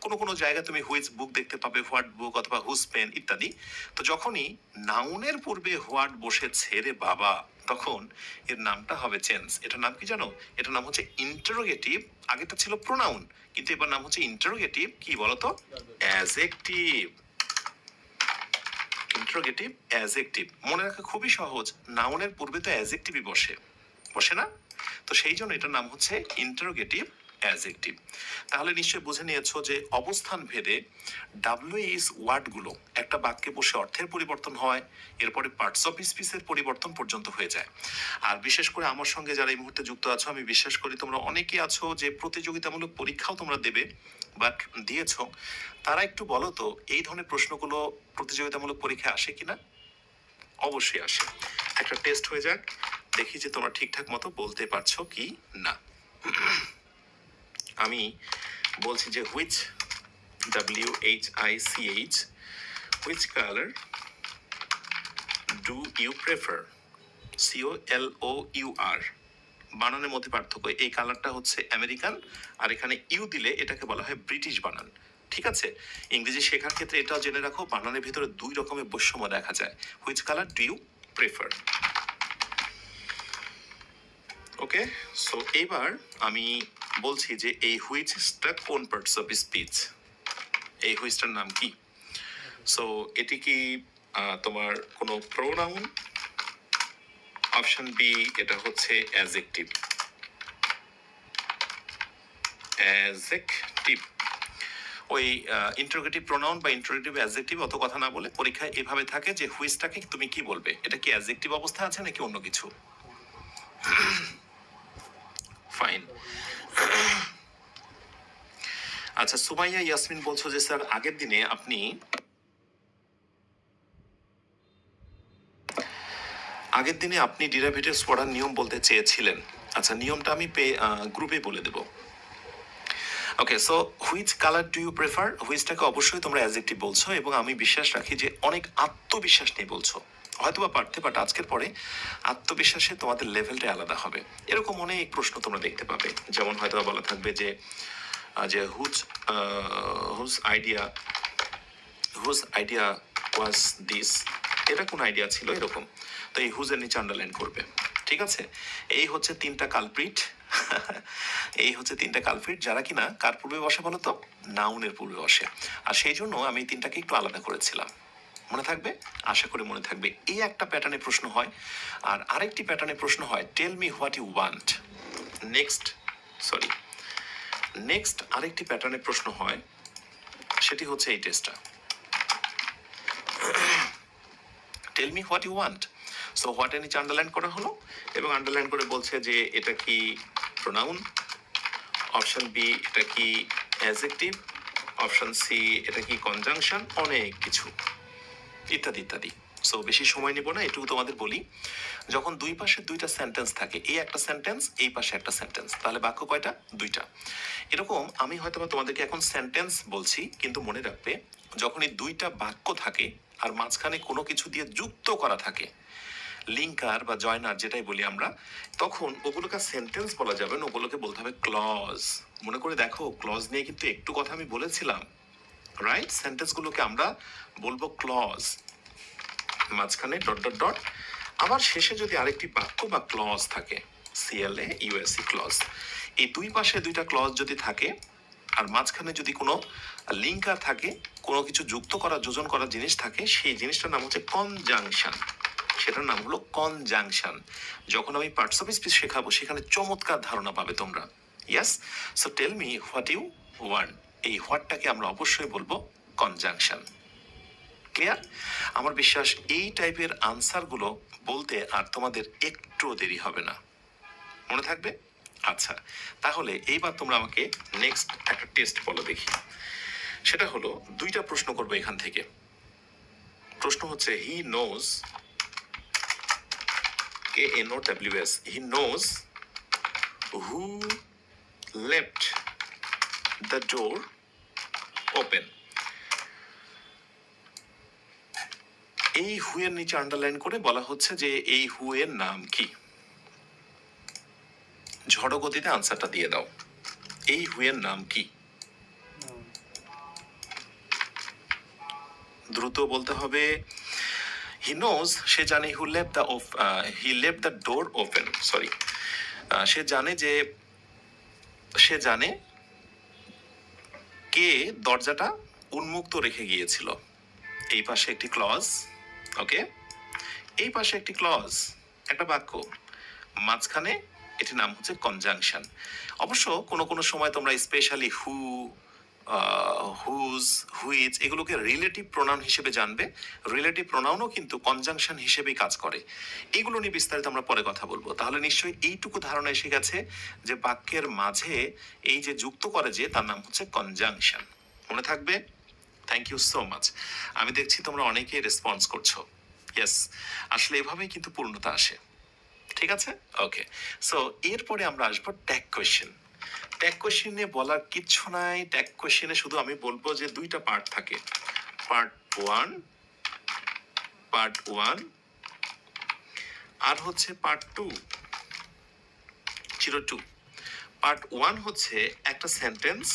কোনো কোনো জায়গায় তুমি হুইচ বুক দেখতে পাবে, হোয়াট বুক অথবা হুজ পেন ইত্যাদি। তো যখনই নাউনের পূর্বে হোয়াট বসেছে রে বাবা, তখন এর নামটা হবে চেঞ্জ। এটার নাম কি জানো? এটার নাম হচ্ছে ইন্টারোগেটিভ। আগেটা ছিল প্রোনাউন, কিন্তু এবার নাম হচ্ছে ইন্টারোগেটিভ। কি বলতো? অ্যাজেক্টিভ। ইন্টারোগেটিভ অ্যাজেক্টিভ মনে রাখা খুবই সহজ, নাউনের পূর্বে তো অ্যাজেক্টিভই বসে, বসে না? তো সেই জন্য এটার নাম হচ্ছে ইন্টারোগেটিভ অ্যাজেক্টিভ। তাহলে নিশ্চয়ই বুঝে নিয়েছো যে অবস্থান ভেদে ডাব্লিউএইচ ওয়ার্ডগুলো একটা বাক্যে বসে অর্থের পরিবর্তন হয়, এরপরে পার্টস অফ স্পিচের পরিবর্তন পর্যন্ত হয়ে যায়। আর বিশেষ করে আমার সঙ্গে যারা এই মুহূর্তে যুক্ত আছো, আমি বিশ্বাস করি তোমরা অনেকেই আছো যে প্রতিযোগিতামূলক পরীক্ষাও তোমরা দেবে বাট দিয়েছ। তারা একটু বলো তো এই ধরনের প্রশ্নগুলো প্রতিযোগিতামূলক পরীক্ষায় আসে কিনা? অবশ্যই আসে। একটা টেস্ট হয়ে যাক, দেখি যে তোমরা ঠিকঠাক মতো বলতে পারছো কি না। আমি বলছি যে which, WHICH, which colour do you prefer, COLOUR। বানানের মধ্যে পার্থক্য, এই কালারটা হচ্ছে আমেরিকান, আর এখানে ইউ দিলে এটাকে বলা হয় ব্রিটিশ বানান। ঠিক আছে, ইংরেজি শেখার ক্ষেত্রে এটাও জেনে রাখো, বানানের ভিতরে দুই রকমের বৈষম্য দেখা যায়। Which colour do you prefer. Okay, so এইবার আমি বলছি যে এই হুইচটা কোন পার্টস অফ স্পিচ, এই হুইচটার নাম কি? সো এটি কি তোমার কোনো প্রোনাউন? অপশন বি, এটা হচ্ছে অ্যাজেক্টিভ। অ্যাজেক্টিভ। ওই ইন্টারোগেটিভ প্রোনাউন বা ইন্টারোগেটিভ অ্যাজেক্টিভ অত কথা না বলে পরীক্ষায় এভাবে থাকে যে হুইচটাকে তুমি কি বলবে, এটা কি অ্যাজেক্টিভ অবস্থা আছে নাকি অন্য কিছু? ফাইন। আচ্ছা, সুমাইয়া ইয়াসমিন বলছো যে স্যার আগের দিনে আপনি ডেরিভেটিভস পড়ার নিয়ম বলতে চেয়েছিলেন। আচ্ছা, নিয়মটা আমি গ্রুপে বলে দেবো। Okay, so which colour do you prefer, হুইচটাকে অবশ্যই তোমরা অ্যাডজেক্টিভ বলছো, এবং আমি বিশ্বাস রাখি যে অনেক আত্মবিশ্বাস নিয়ে বলছো। হয়তোবা পারতে, বাট আজকের পরে আত্মবিশ্বাসে তোমাদের লেভেলটা আলাদা হবে। এরকম অনেক প্রশ্ন তোমরা দেখতে পাবে, যেমন হয়তোবা বলা থাকবে যে whose whose idea was this, এটা কোন আইডিয়া ছিল, এরকম। তো এই হুজের নিচে আন্ডারলাইন করবে। ঠিক আছে, এই হচ্ছে তিনটা কালপ্রিট। এই হচ্ছে তিনটা কালপ্রিট যারা কিনা কার পূর্বে বসে বলো তো? নাউনের পূর্বে বসে। আর সেই জন্য আমি তিনটাকে একটু আলাদা করেছিলাম। মনে থাকবে? আশা করি মনে থাকবে। এই একটা প্যাটার্নে প্রশ্ন হয়, আর আরেকটি প্যাটার্নে প্রশ্ন হয় tell me what you want. Next আরেকটি প্যাটার্নে প্রশ্ন হয়, সেটি হচ্ছে এই টেস্টটা, tell me what you want. So what এর নিচে আন্ডারলাইন করা হলো, এবং আন্ডারলাইন করে বলছে যে এটা কি প্রোনাউন, অপশন বি এটা কি অ্যাডজেক্টিভ, অপশন সি এটা কি কনজাংশন, অনেক কিছু ইত্যাদি ইত্যাদি। সো বেশি সময় নিব না, এটুকু তোমাদের বলি, যখন দুই পাশে দুইটা সেন্টেন্স থাকে, এই একটা সেন্টেন্স, এই পাশে একটা সেন্টেন্স, তাহলে বাক্য কয়টা? দুইটা। এরকম আমি হয়তো তোমাদেরকে এখন সেন্টেন্স বলছি, কিন্তু মনে রাখবে যখন এই দুইটা বাক্য থাকে আর মাঝখানে কোনো কিছু দিয়ে যুক্ত করা থাকে, লিঙ্কার বা জয়নার যেটাই বলি আমরা, তখন ওগুলোকে সেন্টেন্স বলা যাবে না, ওগুলোকে বলতে হবে ক্লজ। মনে করে দেখো, ক্লজ নিয়ে কিন্তু একটু কথা আমি বলেছিলাম, রাইট? সেন্টেন্স গুলোকে আমরা বলবো ক্লজ, মাঝখানে ডট ডট ডট, আবার শেষে যদি আরেকটি বাক্য বা ক্লজ থাকে, CLAUSE ক্লজ। এই দুই পাশে দুইটা ক্লজ যদি থাকে আর মাঝখানে যদি কোনো লিঙ্কার থাকে, কোনো কিছু যুক্ত করা, যোজন করা জিনিস থাকে, সেই জিনিসটার নাম হচ্ছে কনজাংশন। সেটার নাম হলো কনজাংশন। যখন আমি পার্টস অফ স্পিচ শেখাবো, সেখানে চমৎকার ধারণা পাবে তোমরা। Yes, so tell me what you want, এই হোয়াটটাকে আমরা অবশ্যই বলবো কনজাংশন। ক্লিয়ার? আমার বিশ্বাস এই টাইপের আনসার গুলো বলতে আর তোমাদের একটু দেরি হবে না, মনে থাকবে? আচ্ছা, তাহলে এইবার তোমরা আমাকে নেক্সট একটা টেস্ট বলো দেখি। সেটা হলো দুইটা প্রশ্ন করবো এখান থেকে। প্রশ্ন হচ্ছে he knows, KNOWS, he knows who left the door open. এই হু এর নিচে আন্ডারলাইন করে বলা হচ্ছে যে এই হু এর নাম কি। ঝড় গতিতে আনসারটা দিয়ে দাও। এই হু এর নাম কি? দ্রুত বলতে হবে। হি নোজ, সে জানে, he left the door open, sorry, সে জানে কে দরজাটা উন্মুক্ত রেখে গিয়েছিল। এই পাশে একটি ক্লজ, ওকে, এই পাশে একটি ক্লজ, একটা বাক্য, মাঝখানে এটির নাম হচ্ছে কনজাংশন। অবশ্য কোনো কোনো সময় তোমরা স্পেশালি হু, হুজ, হুইচ এগুলোকে রিলেটিভ প্রোনাউন হিসেবে জানবে। রিলেটিভ প্রোনাউনও কিন্তু কনজাংশন হিসেবেই কাজ করে। এগুলো নিয়ে বিস্তারিত আমরা পরে কথা বলবো। তাহলে নিশ্চয়ই এইটুকু ধারণা এসে গেছে যে বাক্যের মাঝে এই যে যুক্ত করে যে তার নাম হচ্ছে কনজাংশন। মনে থাকবে? Thank you so much. আমি দেখছি তোমরা অনেকেই রেসপন্স করছো। ইয়েস, আসলে এভাবেই কিন্তু পূর্ণতা আসে। ঠিক আছে, ওকে। সো এরপরে আমরা আসবো ট্যাগ কোয়েশ্চেন। ট্যাগ কোয়েশ্চেন নিয়ে বলার কিচ্ছু নাই। ট্যাগ কোয়েশ্চেনে শুধু আমি বলবো যে দুইটা পার্ট থাকে, পার্ট ওয়ান আর হচ্ছে পার্ট 2। পার্ট 1 হচ্ছে একটা সেন্টেন্স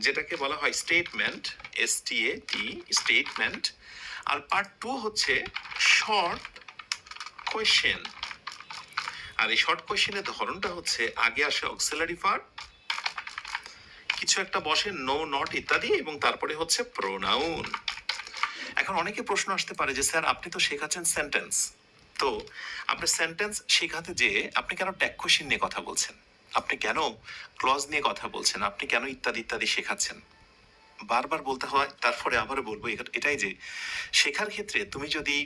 যেটাকে বলা হয় স্টেটমেন্ট, STAT, স্টেটমেন্ট। আর পার্ট 2 হচ্ছে শর্ট কোয়েশ্চেন। আর এই শর্ট কোয়েশ্চেনের ধরনটা হচ্ছে আগে আসে অক্সিলারি ভার্ব, কিছু একটা বসে, নো, নট ইত্যাদি, এবং তারপরে হচ্ছে প্রোনাউন। এখন অনেকে প্রশ্ন আসতে পারে যে স্যার আপনি তো শেখাচ্ছেন সেন্টেন্স, তো আপনি সেন্টেন্স শেখাতে যে আপনি কেন ট্যাগ কোয়েশ্চেন নিয়ে কথা বলছেন, আপনি কেন ক্লজ নিয়ে কথা বলছেন, আপনি কেন ইত্যাদি ইত্যাদি শেখাচ্ছেন? বারবার বলতে হয়, তারপরে আবারও বলবো এটাই যে শেখার ক্ষেত্রে তুমি যদি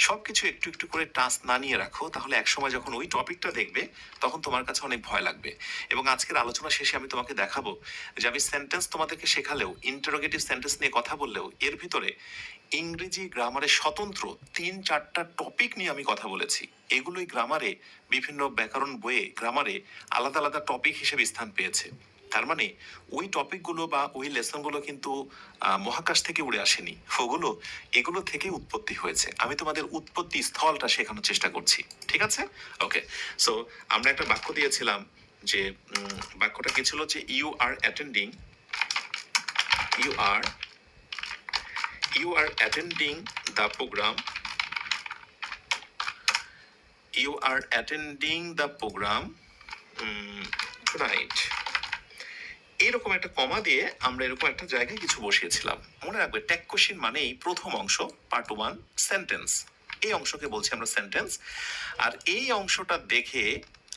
সবকিছু একটু একটু করে টাস্ক না নিয়ে রাখো, তাহলে একসময় যখন ওই টপিকটা দেখবে তখন তোমার কাছে অনেক ভয় লাগবে। এবং আজকের আলোচনা শেষে আমি তোমাকে দেখাবো যে আমি সেন্টেন্স তোমাদেরকে শেখালেও, ইন্টারোগেটিভ সেন্টেন্স নিয়ে কথা বললেও এর ভিতরে ইংরেজি গ্রামারে স্বতন্ত্র 3-4টা টপিক নিয়ে আমি কথা বলেছি। এগুলোই গ্রামারে, বিভিন্ন ব্যাকরণ বইয়ে গ্রামারে আলাদা আলাদা টপিক হিসেবে স্থান পেয়েছে। তার মানে ওই টপিকগুলো বা ওই লেসনগুলো কিন্তু মহাকাশ থেকে উড়ে আসেনি, এগুলো থেকে উৎপত্তি হয়েছে। আমি তোমাদের উৎপত্তি স্থলটা শেখানোর চেষ্টা করছি। ঠিক আছে, ওকে। সো আমরা একটা বাক্য দিয়েছিলাম যে বাক্যটা কি ছিল, যে you are attending the program, tonight। এরকম একটা কমা দিয়ে আমরা এরকম একটা জায়গায় কিছু বসিয়েছিলাম। মনে রাখবে ট্যাগ কোশ্চেন মানেই প্রথম অংশ, পার্ট 1 সেন্টেন্স, এই অংশকে বলছি আমরা সেন্টেন্স। আর এই অংশটা দেখে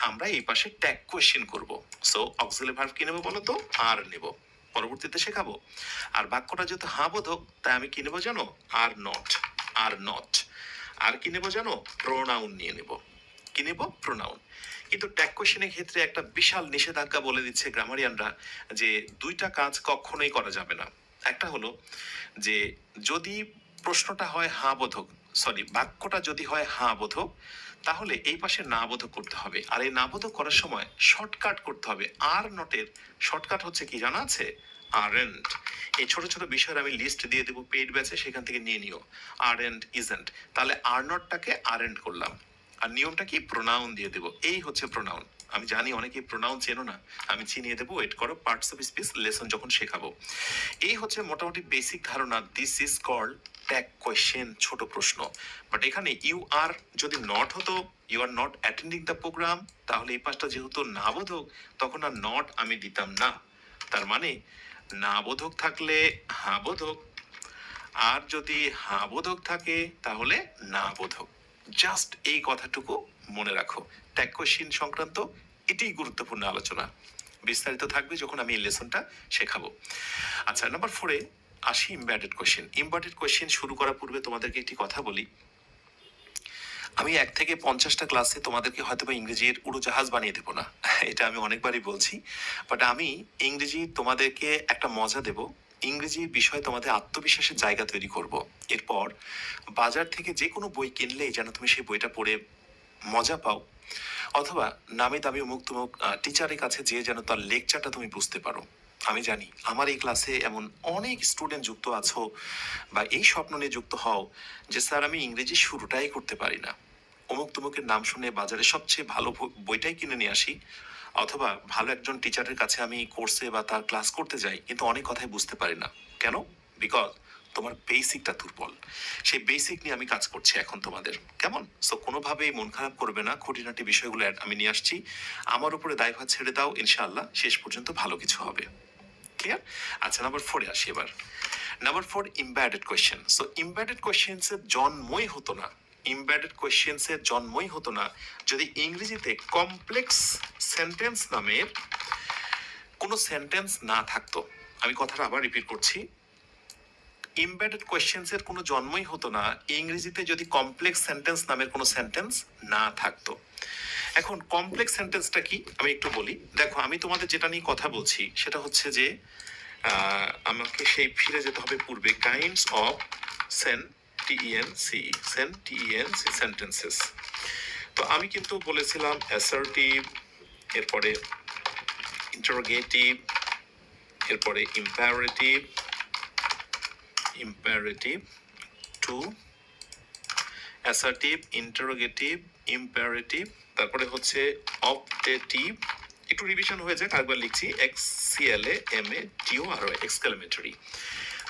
আমরা এই পাশে ট্যাগ কোশ্চেন করব। সো অক্সিলারি ভার্ব কি নেব বলো তো? আর নেব, পরবর্তীতে শেখাবো। আর বাক্যটা যেহেতু হ্যাঁ বোধক, তাই আমি কি নেব জানো? Are not. আর কি নেব জানো? প্রোনাউন নিয়ে নেব। কি নেব? প্রোনাউন। কিন্তু ট্যাগ কোশ্চেনের ক্ষেত্রে একটা বিশাল নিষেধাজ্ঞা বলে দিচ্ছে গ্রামারিয়ানরা, যে দুইটা কাজ কখনোই করা যাবে না। একটা হলো যে যদি প্রশ্নটা হয় হ্যাঁ বোধক, বাক্যটা যদি হয় হ্যাঁ বোধক, তাহলে এই পাশে না বোধক করতে হবে। আর এই না বোধক করার সময় শর্টকাট করতে হবে। আর নটের শর্টকাট হচ্ছে কি জানা আছে? আরেন্ট। এই ছোট ছোট বিষয়ের আমি লিস্ট দিয়ে দেবো পেইড ব্যাচে, সেখান থেকে নিয়ে নিও। Aren't, isn't. তাহলে আর নটটাকে আরেন্ট করলাম, আর নিয়মটা কি? প্রোনাউন দিয়ে দেবো। এই হচ্ছে প্রোনাউন। আমি জানি অনেকেই প্রোনাউন চেনো না, আমি চিনিয়ে দেবো, ওয়েট করো, পার্টস অফ স্পিচ লেসন যখন শেখাবো। এই হচ্ছে মোটামুটি বেসিক ধারণা। This is called tag question, ছোট প্রশ্ন। বাট এখানে ইউ আর যদি নট হতো, you are not attending the program, তাহলে এই পাশটা যেহেতু না বোধক, তখন আর নট আমি দিতাম না। তার মানে না বোধক থাকলে হ্যাঁ বোধক, আর যদি হ্যাঁ বোধক থাকে তাহলে না বোধক। জাস্ট এই কথাটুকু মনে রাখো। ট্যাগ কোশ্চেন সংক্রান্ত এটাই গুরুত্বপূর্ণ আলোচনা। বিস্তারিত থাকবে যখন আমি এই লেসনটা শেখাবো। আচ্ছা, নাম্বার 4-এ আসি, ইম্বার্টেড কোশ্চেন। ইম্বার্টেড কোশ্চেন শুরু করার পূর্বে তোমাদেরকে একটি কথা বলি। আমি 1 থেকে 50টা ক্লাসে তোমাদেরকে হয়তো বা ইংরেজির উড়োজাহাজ বানিয়ে দেবো না, এটা আমি অনেকবারই বলছি। বাট আমি ইংরেজি তোমাদেরকে একটা মজা দেব, ইংরেজি বিষয়ে তোমাদের আত্মবিশ্বাসের জায়গা তৈরি করব। এরপর বাজার থেকে যে কোনো বই কিনলেই যেন তুমি সেই বইটা পড়ে মজা পাও, অথবা নামি দামি মুখ তুমুক টিচারের কাছে যেয়ে যেন তার লেকচারটা তুমি বুঝতে পারো। আমি জানি আমার এই ক্লাসে এমন অনেক স্টুডেন্ট যুক্ত আছো বা এই স্বপ্ন নিয়ে যুক্ত হও যে স্যার আমি ইংরেজি শুরুটাই করতে পারি না, অমুক তমুকের নাম শুনে বাজারে সবচেয়ে ভালো বইটাই কিনে নিয়ে আসি, অথবা ভালো একজন টিচারের কাছে আমি কোর্সে বা তার ক্লাস করতে যাই কিন্তু অনেক কথাই বুঝতে পারি না। কেন? বিকজ তোমার বেসিকটা দুর্বল। সেই বেসিক নিয়ে আমি কাজ করছি এখন তোমাদের, কেমন? সো কোনোভাবেই মন খারাপ করবে না, খুঁটিনাটি বিষয়গুলো আমি নিয়ে আসছি, আমার উপরে দায়ভার ছেড়ে দাও, ইনশাআল্লাহ শেষ পর্যন্ত ভালো কিছু হবে। ক্লিয়ার? আচ্ছা, নাম্বার 4-এ আসি এবার। Number 4, embedded question. So embedded questions এর জন্মই হতো না, ইমব্যাডেড কোয়েশ্চেন্স এর জন্মই হতো না যদি ইংরেজিতে কমপ্লেক্স সেন্টেন্স নামের কোনো সেন্টেন্স না থাকতো। আমি কথাটা আবার রিপিট করছি, ইমবেডেড কোয়েশ্চেন্স এর কোনো জন্মই হতো না ইংরেজিতে যদি কমপ্লেক্স সেন্টেন্স নামের কোনো সেন্টেন্স না থাকতো। এখন কমপ্লেক্স সেন্টেন্সটা কি আমি একটু বলি। দেখো, আমি তোমাদের যেটা নিয়ে কথা বলছি সেটা হচ্ছে যে আমাকে সেই ফিরে যেতে হবে পূর্বে, কাইন্ডস অফ সেন্টেন্সেস। তো আমি কিন্তু বলেছিলাম অ্যাসার্টিভ, এরপরে ইন্টারোগেটিভ, এরপরে imperative too, assertive, interrogative, imperative, তারপরে হচ্ছে অপটেটিভ। একটু রিভিশন হয়ে যাক, আরেকবার লিখছি, XCLAMATORY, এক্সক্লেমেটরি।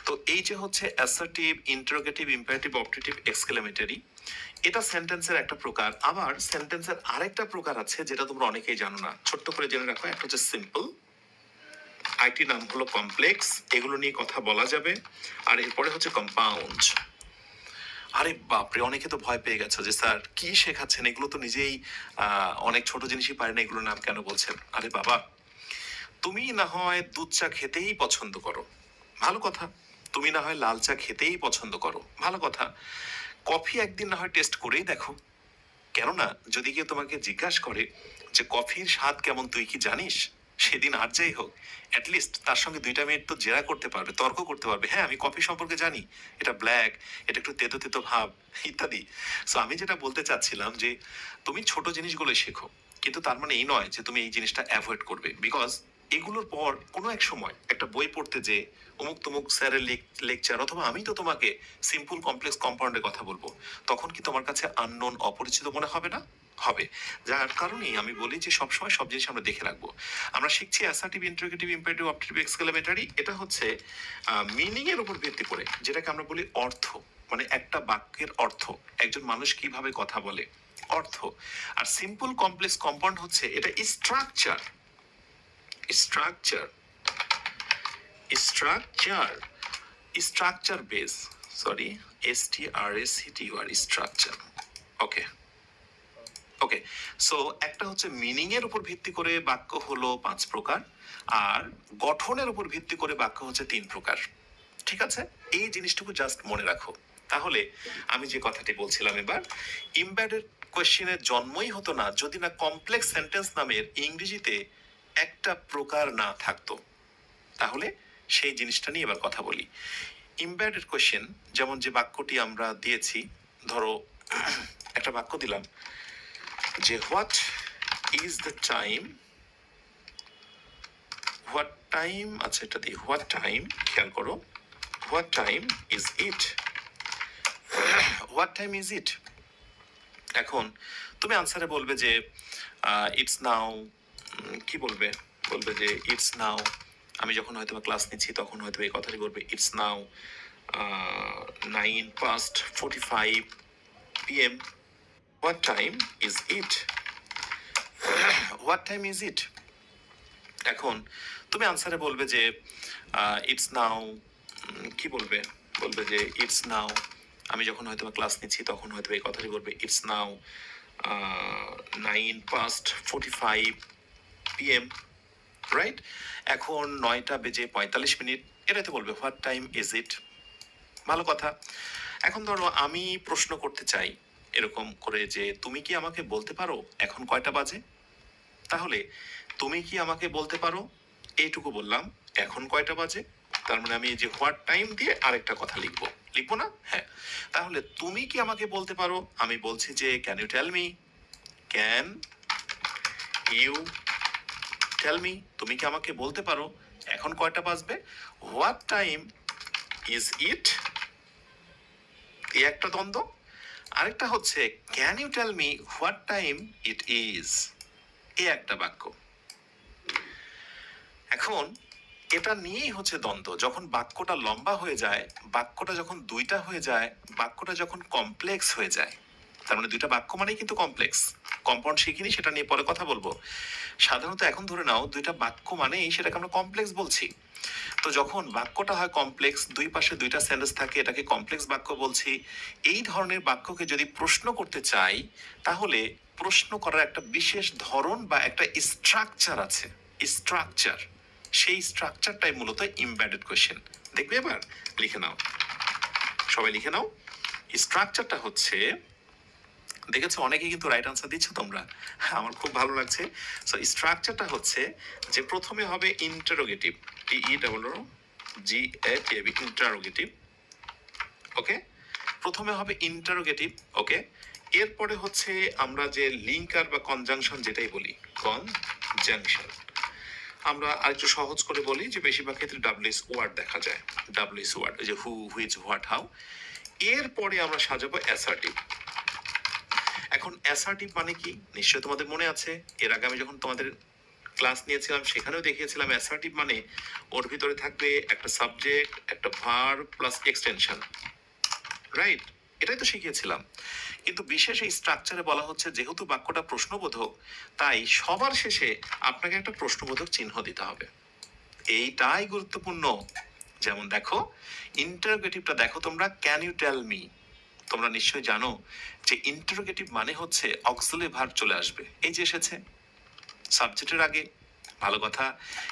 তো এই যে হচ্ছে assertive, interrogative, imperative, optative, exclamatory, এটা সেন্টেন্সের একটা প্রকার। আবার সেন্টেন্সের আরেকটা প্রকার আছে যেটা তোমরা অনেকেই জানো না, ছোট্ট করে জেনে রাখো। একটা হচ্ছে সিম্পল, আরেকটি নাম হলো কমপ্লেক্স, এগুলো নিয়ে কথা বলা যাবে। আর এরপরে হচ্ছে কম্পাউন্ড। আরে বাপরে, অনেকে তো ভয় পেয়ে গেছে যে স্যার কি শেখাচ্ছেন, এগুলো তো নিজেই অনেক ছোট জিনিসই পারে না, এগুলোর নাম কেন বলছেন? আরে বাবা, তুমি না হয় দুধ চা খেতেই পছন্দ করো, ভালো কথা। তুমি না হয় লাল চা খেতেই পছন্দ করো, ভালো কথা। কফি একদিন না হয় টেস্ট করেই দেখো। কেননা যদি কেউ তোমাকে জিজ্ঞাসা করে যে কফির স্বাদ কেমন তুই কি জানিস, সেদিন আর যাই হোক অ্যাটলিস্ট তার সঙ্গে 2 মিনিট তো জেরা করতে পারবে, তর্ক করতে পারবে, হ্যাঁ আমি কফি সম্পর্কে জানি, এটা ব্ল্যাক, এটা একটু তেতো তেতো ভাব ইত্যাদি। সো আমি যেটা বলতে চাচ্ছিলাম যে তুমি ছোট জিনিসগুলো শেখো, কিন্তু তার মানে এই নয় যে তুমি এই জিনিসটা অ্যাভয়েড করবে, বিকজ এগুলোর পর কোনো এক সময় একটা বই পড়তে যে অমুক তমুক স্যারের লেকচার, অথবা আমি তো তোমাকে সিম্পল কমপ্লেক্স কম্পাউন্ডের কথা বলবো, তখন কি তোমার কাছে আননোন, অপরিচিত মনে হবে না? হবে। যার কারণেই আমি বলি যে সবসময় সব জিনিস আমরা দেখে রাখবো। আমরা শিখছি assertive, interrogative, imperative, optative, exclamatory. এটা হচ্ছে মিনিং এর উপর ভিত্তি করে, যেটাকে আমরা বলি অর্থ, মানে একটা বাক্যের অর্থ, একজন মানুষ কিভাবে কথা বলে, অর্থ। আর সিম্পল কমপ্লেক্স কম্পাউন্ড হচ্ছে এটা structure, structure, structure, structure base, sorry, STRACTUR, structure. Okay, okay. So একটা হচ্ছে মিনিং এর উপর ভিত্তি করে বাক্য হলো 5 প্রকার, আর গঠনের উপর ভিত্তি করে বাক্য হচ্ছে 3 প্রকার। ঠিক আছে, এই জিনিসটুকু জাস্ট মনে রাখো। তাহলে আমি যে কথাটি বলছিলাম এবার, ইমবেডেড কোয়েশ্চেনের জন্মই হতো না যদি না কমপ্লেক্স সেন্টেন্স নামের ইংরেজিতে একটা প্রকার না থাকতো। তাহলে সেই জিনিসটা নিয়ে এবার কথা বলি। ইমবেডেড কোয়েশ্চেন, যেমন যে বাক্যটি আমরা দিয়েছি, ধরো একটা বাক্য দিলাম যে what is the time, what time, আচ্ছা এটা দিই, হোয়াট টাইম, খেয়াল করো, what time is it, what time is it. এখন তুমি আনসারে বলবে যে ইটস নাও, কি বলবে, বলবে যে ইটস নাও, আমি যখন হয়তো ক্লাস নিচ্ছি তখন হয়তো এই কথাটি বলবে, it's now 9:45 PM, what time is it, what time is it. এখন তুমি আনসারে বলবে যে ইটস নাও, কি বলবে, বলবে যে ইটস নাও, আমি যখন হয়তো ক্লাস নিচ্ছি তখন হয়তো এই কথাটি বলবে, ইটস নাও 9:45 PM, রাইট? এখন 9:45, এটাতে বলবে হোয়াট টাইম ইজ ইট, ভালো কথা। এখন ধরো আমি প্রশ্ন করতে চাই এরকম করে যে তুমি কি আমাকে বলতে পারো এখন কয়টা বাজে? তাহলে তুমি কি আমাকে বলতে পারো, এইটুকু বললাম, এখন কয়টা বাজে, তার মানে আমি এই যে হোয়াট টাইম দিয়ে আরেকটা কথা লিখবো, লিখবো না? হ্যাঁ। তাহলে তুমি কি আমাকে বলতে পারো, আমি বলছি যে can you tell me, can you tell me, তুমি কি আমাকে বলতে পারো এখন কয়টা বাজবে? হোয়াট টাইম ইজ ইট, এই একটা দ্বন্দ্ব। আরেকটা হচ্ছে can you tell me what time it is, এই একটা বাক্য। এখন এটা নিয়েই হচ্ছে দ্বন্দ্ব। যখন বাক্যটা লম্বা হয়ে যায়, বাক্যটা যখন দুইটা হয়ে যায়, বাক্যটা যখন কমপ্লেক্স হয়ে যায়, তার মানে দুইটা বাক্য মানেই কিন্তু কমপ্লেক্স। কম্পাউন্ড শিখিনি, সেটা নিয়ে পরে কথা বলবো। সাধারণত এখন ধরে নাও দুইটা বাক্য মানেই সেটাকে আমরা কমপ্লেক্স বলছি। তো যখন বাক্যটা হয় কমপ্লেক্স, দুই পাশে দুইটা সেন্টেন্স থাকে, এটাকে কমপ্লেক্স বাক্য বলছি। এই ধরনের বাক্যকে যদি প্রশ্ন করতে চাই, তাহলে প্রশ্ন করার একটা বিশেষ ধরন বা একটা স্ট্রাকচার আছে, স্ট্রাকচার। সেই স্ট্রাকচারটাই মূলত ইমবেডেড কোয়েশ্চেন। দেখবে এবার লিখে নাও, সবাই লিখে নাও। স্ট্রাকচারটা হচ্ছে, দেখেছো অনেকে কিন্তু রাইট আনসার দিচ্ছ তোমরা, আমার খুব ভালো লাগছে। সো স্ট্রাকচারটা হচ্ছে যে প্রথমে হবে ইন্টারোগেটিভ, TEGATIV, ইন্টারোগেটিভ। ওকে, প্রথমে হবে ইন্টারোগেটিভ। ওকে, এরপরে হচ্ছে আমরা যে লিঙ্কার বা কনজাংশন যেটাই বলি, কনজাংশন। আমরা আরেকটু সহজ করে বলি যে বেশিরভাগ ক্ষেত্রে ডাব্লিউএস ওয়ার্ড দেখা যায়, ডাব্লিউএস ওয়ার্ড, ওই যে হু, হুইচ, হোয়াট, হাউ। এরপরে আমরা সাজাবো অ্যাসার্টিভ। এখন অ্যাসার্টিভ মানে কি নিশ্চয়ই তোমাদের মনে আছে, এর আগে আমি যখন তোমাদের ক্লাস নিয়েছিলাম সেখানেও দেখিয়েছিলাম। অ্যাসার্টিভ মানে ওর ভিতরে থাকবে একটা সাবজেক্ট, একটা ভার্ব প্লাস এক্সটেনশন, রাইট? এটাই তো শিখিয়েছিলাম। কিন্তু বিশেষ এই স্ট্রাকচারে বলা হচ্ছে যেহেতু বাক্যটা প্রশ্নবোধক, তাই সবার শেষে আপনাকে একটা প্রশ্নবোধক চিহ্ন দিতে হবে। এইটাই গুরুত্বপূর্ণ। যেমন দেখো ইন্টারোগেটিভটা দেখো তোমরা, ক্যান ইউ টেল মি। তোমরা নিশ্চয়ই জানো যে ইন্টারোগেটিভ মানে হচ্ছে অক্সিলারি ভার্ব চলে আসবে, এই যে এসেছে সাবজেক্টের আগে, ভালো কথা।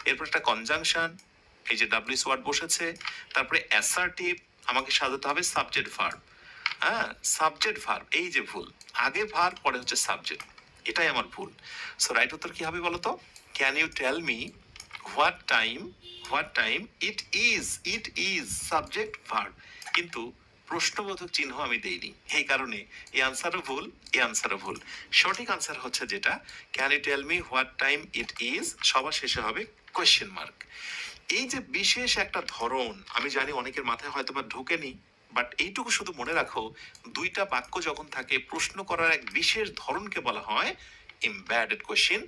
এরপর একটা কনজাংশন, এই যে ডাব্লিউএস ওয়ার্ড বসেছে। তারপরে অ্যাসার্টিভ, আমাকে সাজাতে হবে সাবজেক্ট ভার্ব। হ্যাঁ, সাবজেক্ট ভার্ব, এই যে ভুল, আগে ভার্ব পরে হচ্ছে সাবজেক্ট, এটাই আমার ভুল। সো রাইট উত্তর কি হবে বলো তো? Can you tell me what time, what time it is, it is subject verb, কিন্তু প্রশ্নবোধক চিহ্ন আমি দেইনি, এই কারণে এই আনসারও ভুল, এই আনসারও ভুল। সঠিক আনসার হচ্ছে যেটা, can you tell me what time it is, সবার শেষে হবে কোয়েশ্চেন মার্ক। এই যে বিশেষ একটা ধরন, আমি জানি অনেকের মাথায় হয়তো বা ঢোকেনি, বাট এইটুকু শুধু মনে রাখো, দুইটা বাক্য যখন থাকে প্রশ্ন করার এক বিশেষ ধরনকে বলা হয় ইমবেডেড কোয়েশ্চেন।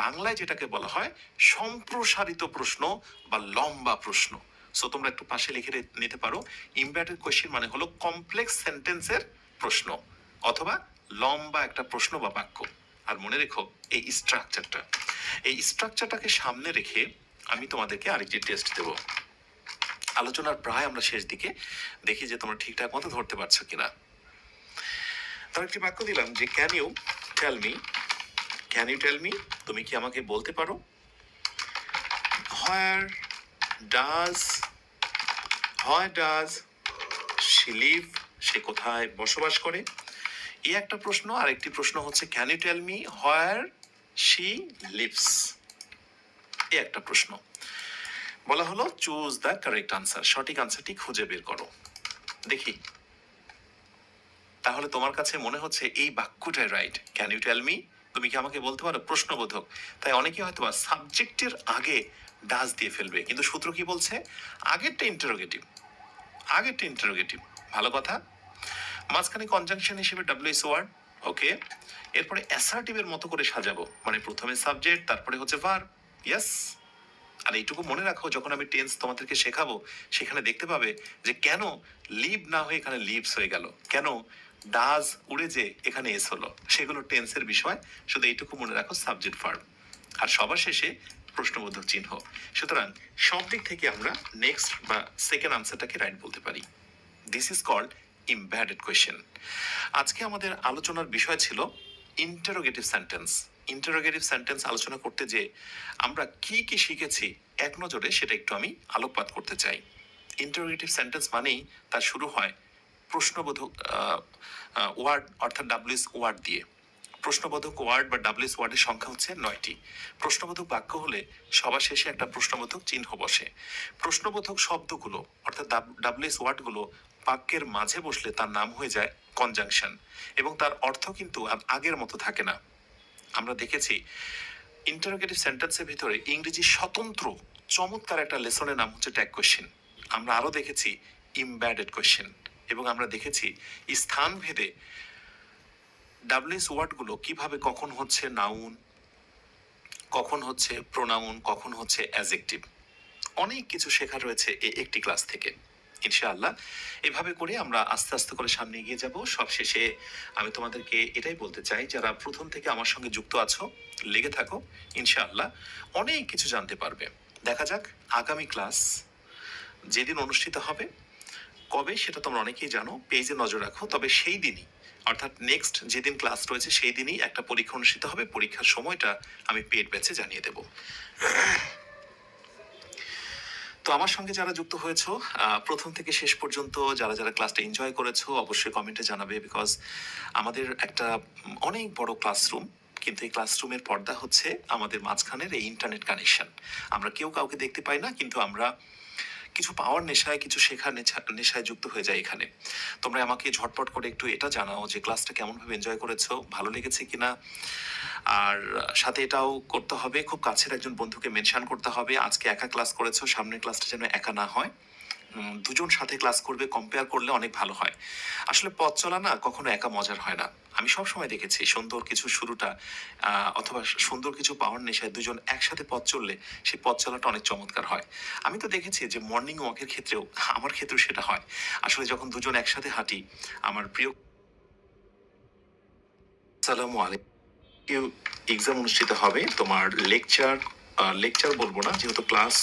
বাংলায় যেটাকে বলা হয় সম্প্রসারিত প্রশ্ন বা লম্বা প্রশ্ন। সো তোমরা একটু পাশে লিখে নিতে পারো, ইমবেডেড কোয়েশ্চেন মানে হলো কমপ্লেক্স সেন্টেন্সের প্রশ্ন অথবা লম্বা একটা প্রশ্ন বা বাক্য। আর মনে রেখো এই স্ট্রাকচারটা, এই স্ট্রাকচারটাকে সামনে রেখে আমি তোমাদেরকে আরেকটি টেস্ট দেব। আলোচনার প্রায় আমরা শেষ দিকে, দেখি যে তোমরা ঠিকঠাক মতো ধরতে পারছো কিনা। তার একটি বাক্য দিলাম যে can you tell me, can you tell me, তুমি কি আমাকে বলতে পারো where does, where does she live, সে কোথায় বসবাস করে, এই একটা প্রশ্ন। আর একটি প্রশ্ন হচ্ছে can you tell me where she lives, এই একটা প্রশ্ন। বলা হলো চুজ দ্য কারেক্ট আনসার, সঠিক আনসারটি খুঁজে বের করো। দেখি তাহলে তোমার কাছে মনে হচ্ছে এই বাক্যটাই right, can you tell me, তুমি কি আমাকে বলতে পারো, প্রশ্নবোধক। তাই অনেকে হয়তো বা সাবজেক্টের আগে ডাজ দিয়ে ফেলবে, কিন্তু সূত্র কি বলছে, আগেরটা ইন্টারোগেটিভ, আগেরটা ইন্টারোগেটিভ, ভালো কথা। মাঝখানে কনজাংশন হিসেবে ডাব্লিউএস ওয়ার্ড। ওকে, এরপরে অ্যাসার্টিভের মতো করে সাজাবো, মানে প্রথমে সাবজেক্ট, তারপরে হচ্ছে ভার্ব। ইয়েস। আর এইটুকু মনে রাখো, যখন আমি টেন্স তোমাদেরকে শেখাবো সেখানে দেখতে পাবে যে কেন লিভ না হয়ে এখানে লিভস হয়ে গেল, কেন ডাজ উড়ে যে এখানে এস হলো, সেগুলো টেন্সের বিষয়। শুধু এইটুকু মনে রাখো, সাবজেক্ট ভার্ব, আর সবার শেষে প্রশ্নবোধক চিহ্ন। সুতরাং সব দিক থেকে আমরা নেক্সট বা সেকেন্ড আনসারটাকে রাইট বলতে পারি। This is called embedded question. আজকে আমাদের আলোচনার বিষয় ছিল ইন্টারোগেটিভ সেন্টেন্স। ইন্টারোগেটিভ সেন্টেন্স আলোচনা করতে যে আমরা কি কি শিখেছি এক নজরে সেটা একটু আমি আলোকপাত করতে চাই। ইন্টারোগেটিভ সেন্টেন্স মানেই তার শুরু হয় প্রশ্নবোধক ওয়ার্ড, অর্থাৎ ডাব্লিউএস ওয়ার্ড দিয়ে। প্রশ্নবোধক ওয়ার্ড বা ডাব্লিউএস ওয়ার্ডের সংখ্যা হচ্ছে 9টি। প্রশ্নবোধক বাক্য হলে সবার শেষে একটা প্রশ্নবোধক চিহ্ন বসে। প্রশ্নবোধক শব্দগুলো অর্থাৎ ডাব্লিউএস ওয়ার্ডগুলো বাক্যের মাঝে বসলে তার নাম হয়ে যায় কনজাংশন, এবং তার অর্থ কিন্তু আর আগের মতো থাকে না। আমরা দেখেছি ইন্টারোগেটিভ সেন্টেন্সের ভিতরে ইংরেজি স্বতন্ত্র চমৎকার একটা লেসনের নাম হচ্ছে ট্যাগ কোশ্চেন। আমরা আরো দেখেছি ইমব্যাডেড কোশ্চেন, এবং আমরা দেখেছি স্থান ভেদে ডাব্লিউএস ওয়ার্ডগুলো কিভাবে কখন হচ্ছে নাউন, কখন হচ্ছে প্রোনাউন, কখন হচ্ছে অ্যাজেক্টিভ। অনেক কিছু শেখা রয়েছে এই একটি ক্লাস থেকে। ইনশাআল্লাহ এভাবে করে আমরা আস্তে আস্তে করে সামনে এগিয়ে যাব। সবশেষে আমি তোমাদেরকে এটাই বলতে চাই, যারা প্রথম থেকে আমার সঙ্গে যুক্ত আছো, লেগে থাকো, ইনশাআল্লাহ অনেক কিছু জানতে পারবে। দেখা যাক আগামী ক্লাস যেদিন অনুষ্ঠিত হবে, কবে সেটা তোমরা অনেকেই জানো, পেজে নজর রাখো। তবে সেই দিনই, অর্থাৎ নেক্সট যেদিন ক্লাস রয়েছে সেই দিনই একটা পরীক্ষা অনুষ্ঠিত হবে। পরীক্ষার সময়টা আমি পেড ব্যাচে জানিয়ে দেব। তো আমার সঙ্গে যারা যুক্ত হয়েছো প্রথম থেকে শেষ পর্যন্ত, যারা যারা ক্লাসটা এনজয় করেছো, অবশ্যই কমেন্টে জানাবে। বিকজ আমাদের একটা অনেক বড় ক্লাসরুম, কিন্তু এই ক্লাসরুমের পর্দা হচ্ছে আমাদের মাঝখানের এই ইন্টারনেট কানেকশন। আমরা কেউ কাউকে দেখতে পাই না, কিন্তু আমরা কিছু পাওয়ার নেশায়, কিছু শেখার নেশায় যুক্ত হয়ে যায় এখানে। তোমরা আমাকে ঝটপট করে একটু এটা জানাও যে ক্লাসটা কেমন ভাবে এনজয় করেছো, ভালো লেগেছে কিনা। আর সাথে এটাও করতে হবে, খুব কাছের একজন বন্ধুকে মেনশন করতে হবে। আজকে একা ক্লাস করেছো, সামনের ক্লাসটা যেন একা না হয়। দুজন সাথে ক্লাস করবে, কম্পেয়ার করলে অনেক ভালো হয়। আসলে পথ চলা না কখনো একা মজার হয় না। আমি সব সময় দেখেছি সুন্দর কিছু শুরুটা অথবা সুন্দর কিছু পাওয়ার নেশায় দুজন একসাথে পথ চললে সেই পথ চলাটা অনেক চমৎকার হয়। আমি তো দেখেছি যে মর্নিং ওয়াকের ক্ষেত্রেও, আমার ক্ষেত্রেও সেটা হয়। আসলে যখন দুজন একসাথে হাঁটি, আমার প্রিয়, আসসালামু আলাইকুম, এক্সাম অনুষ্ঠিত হবে। তোমার লেকচার বলবো না, যেহেতু ক্লাস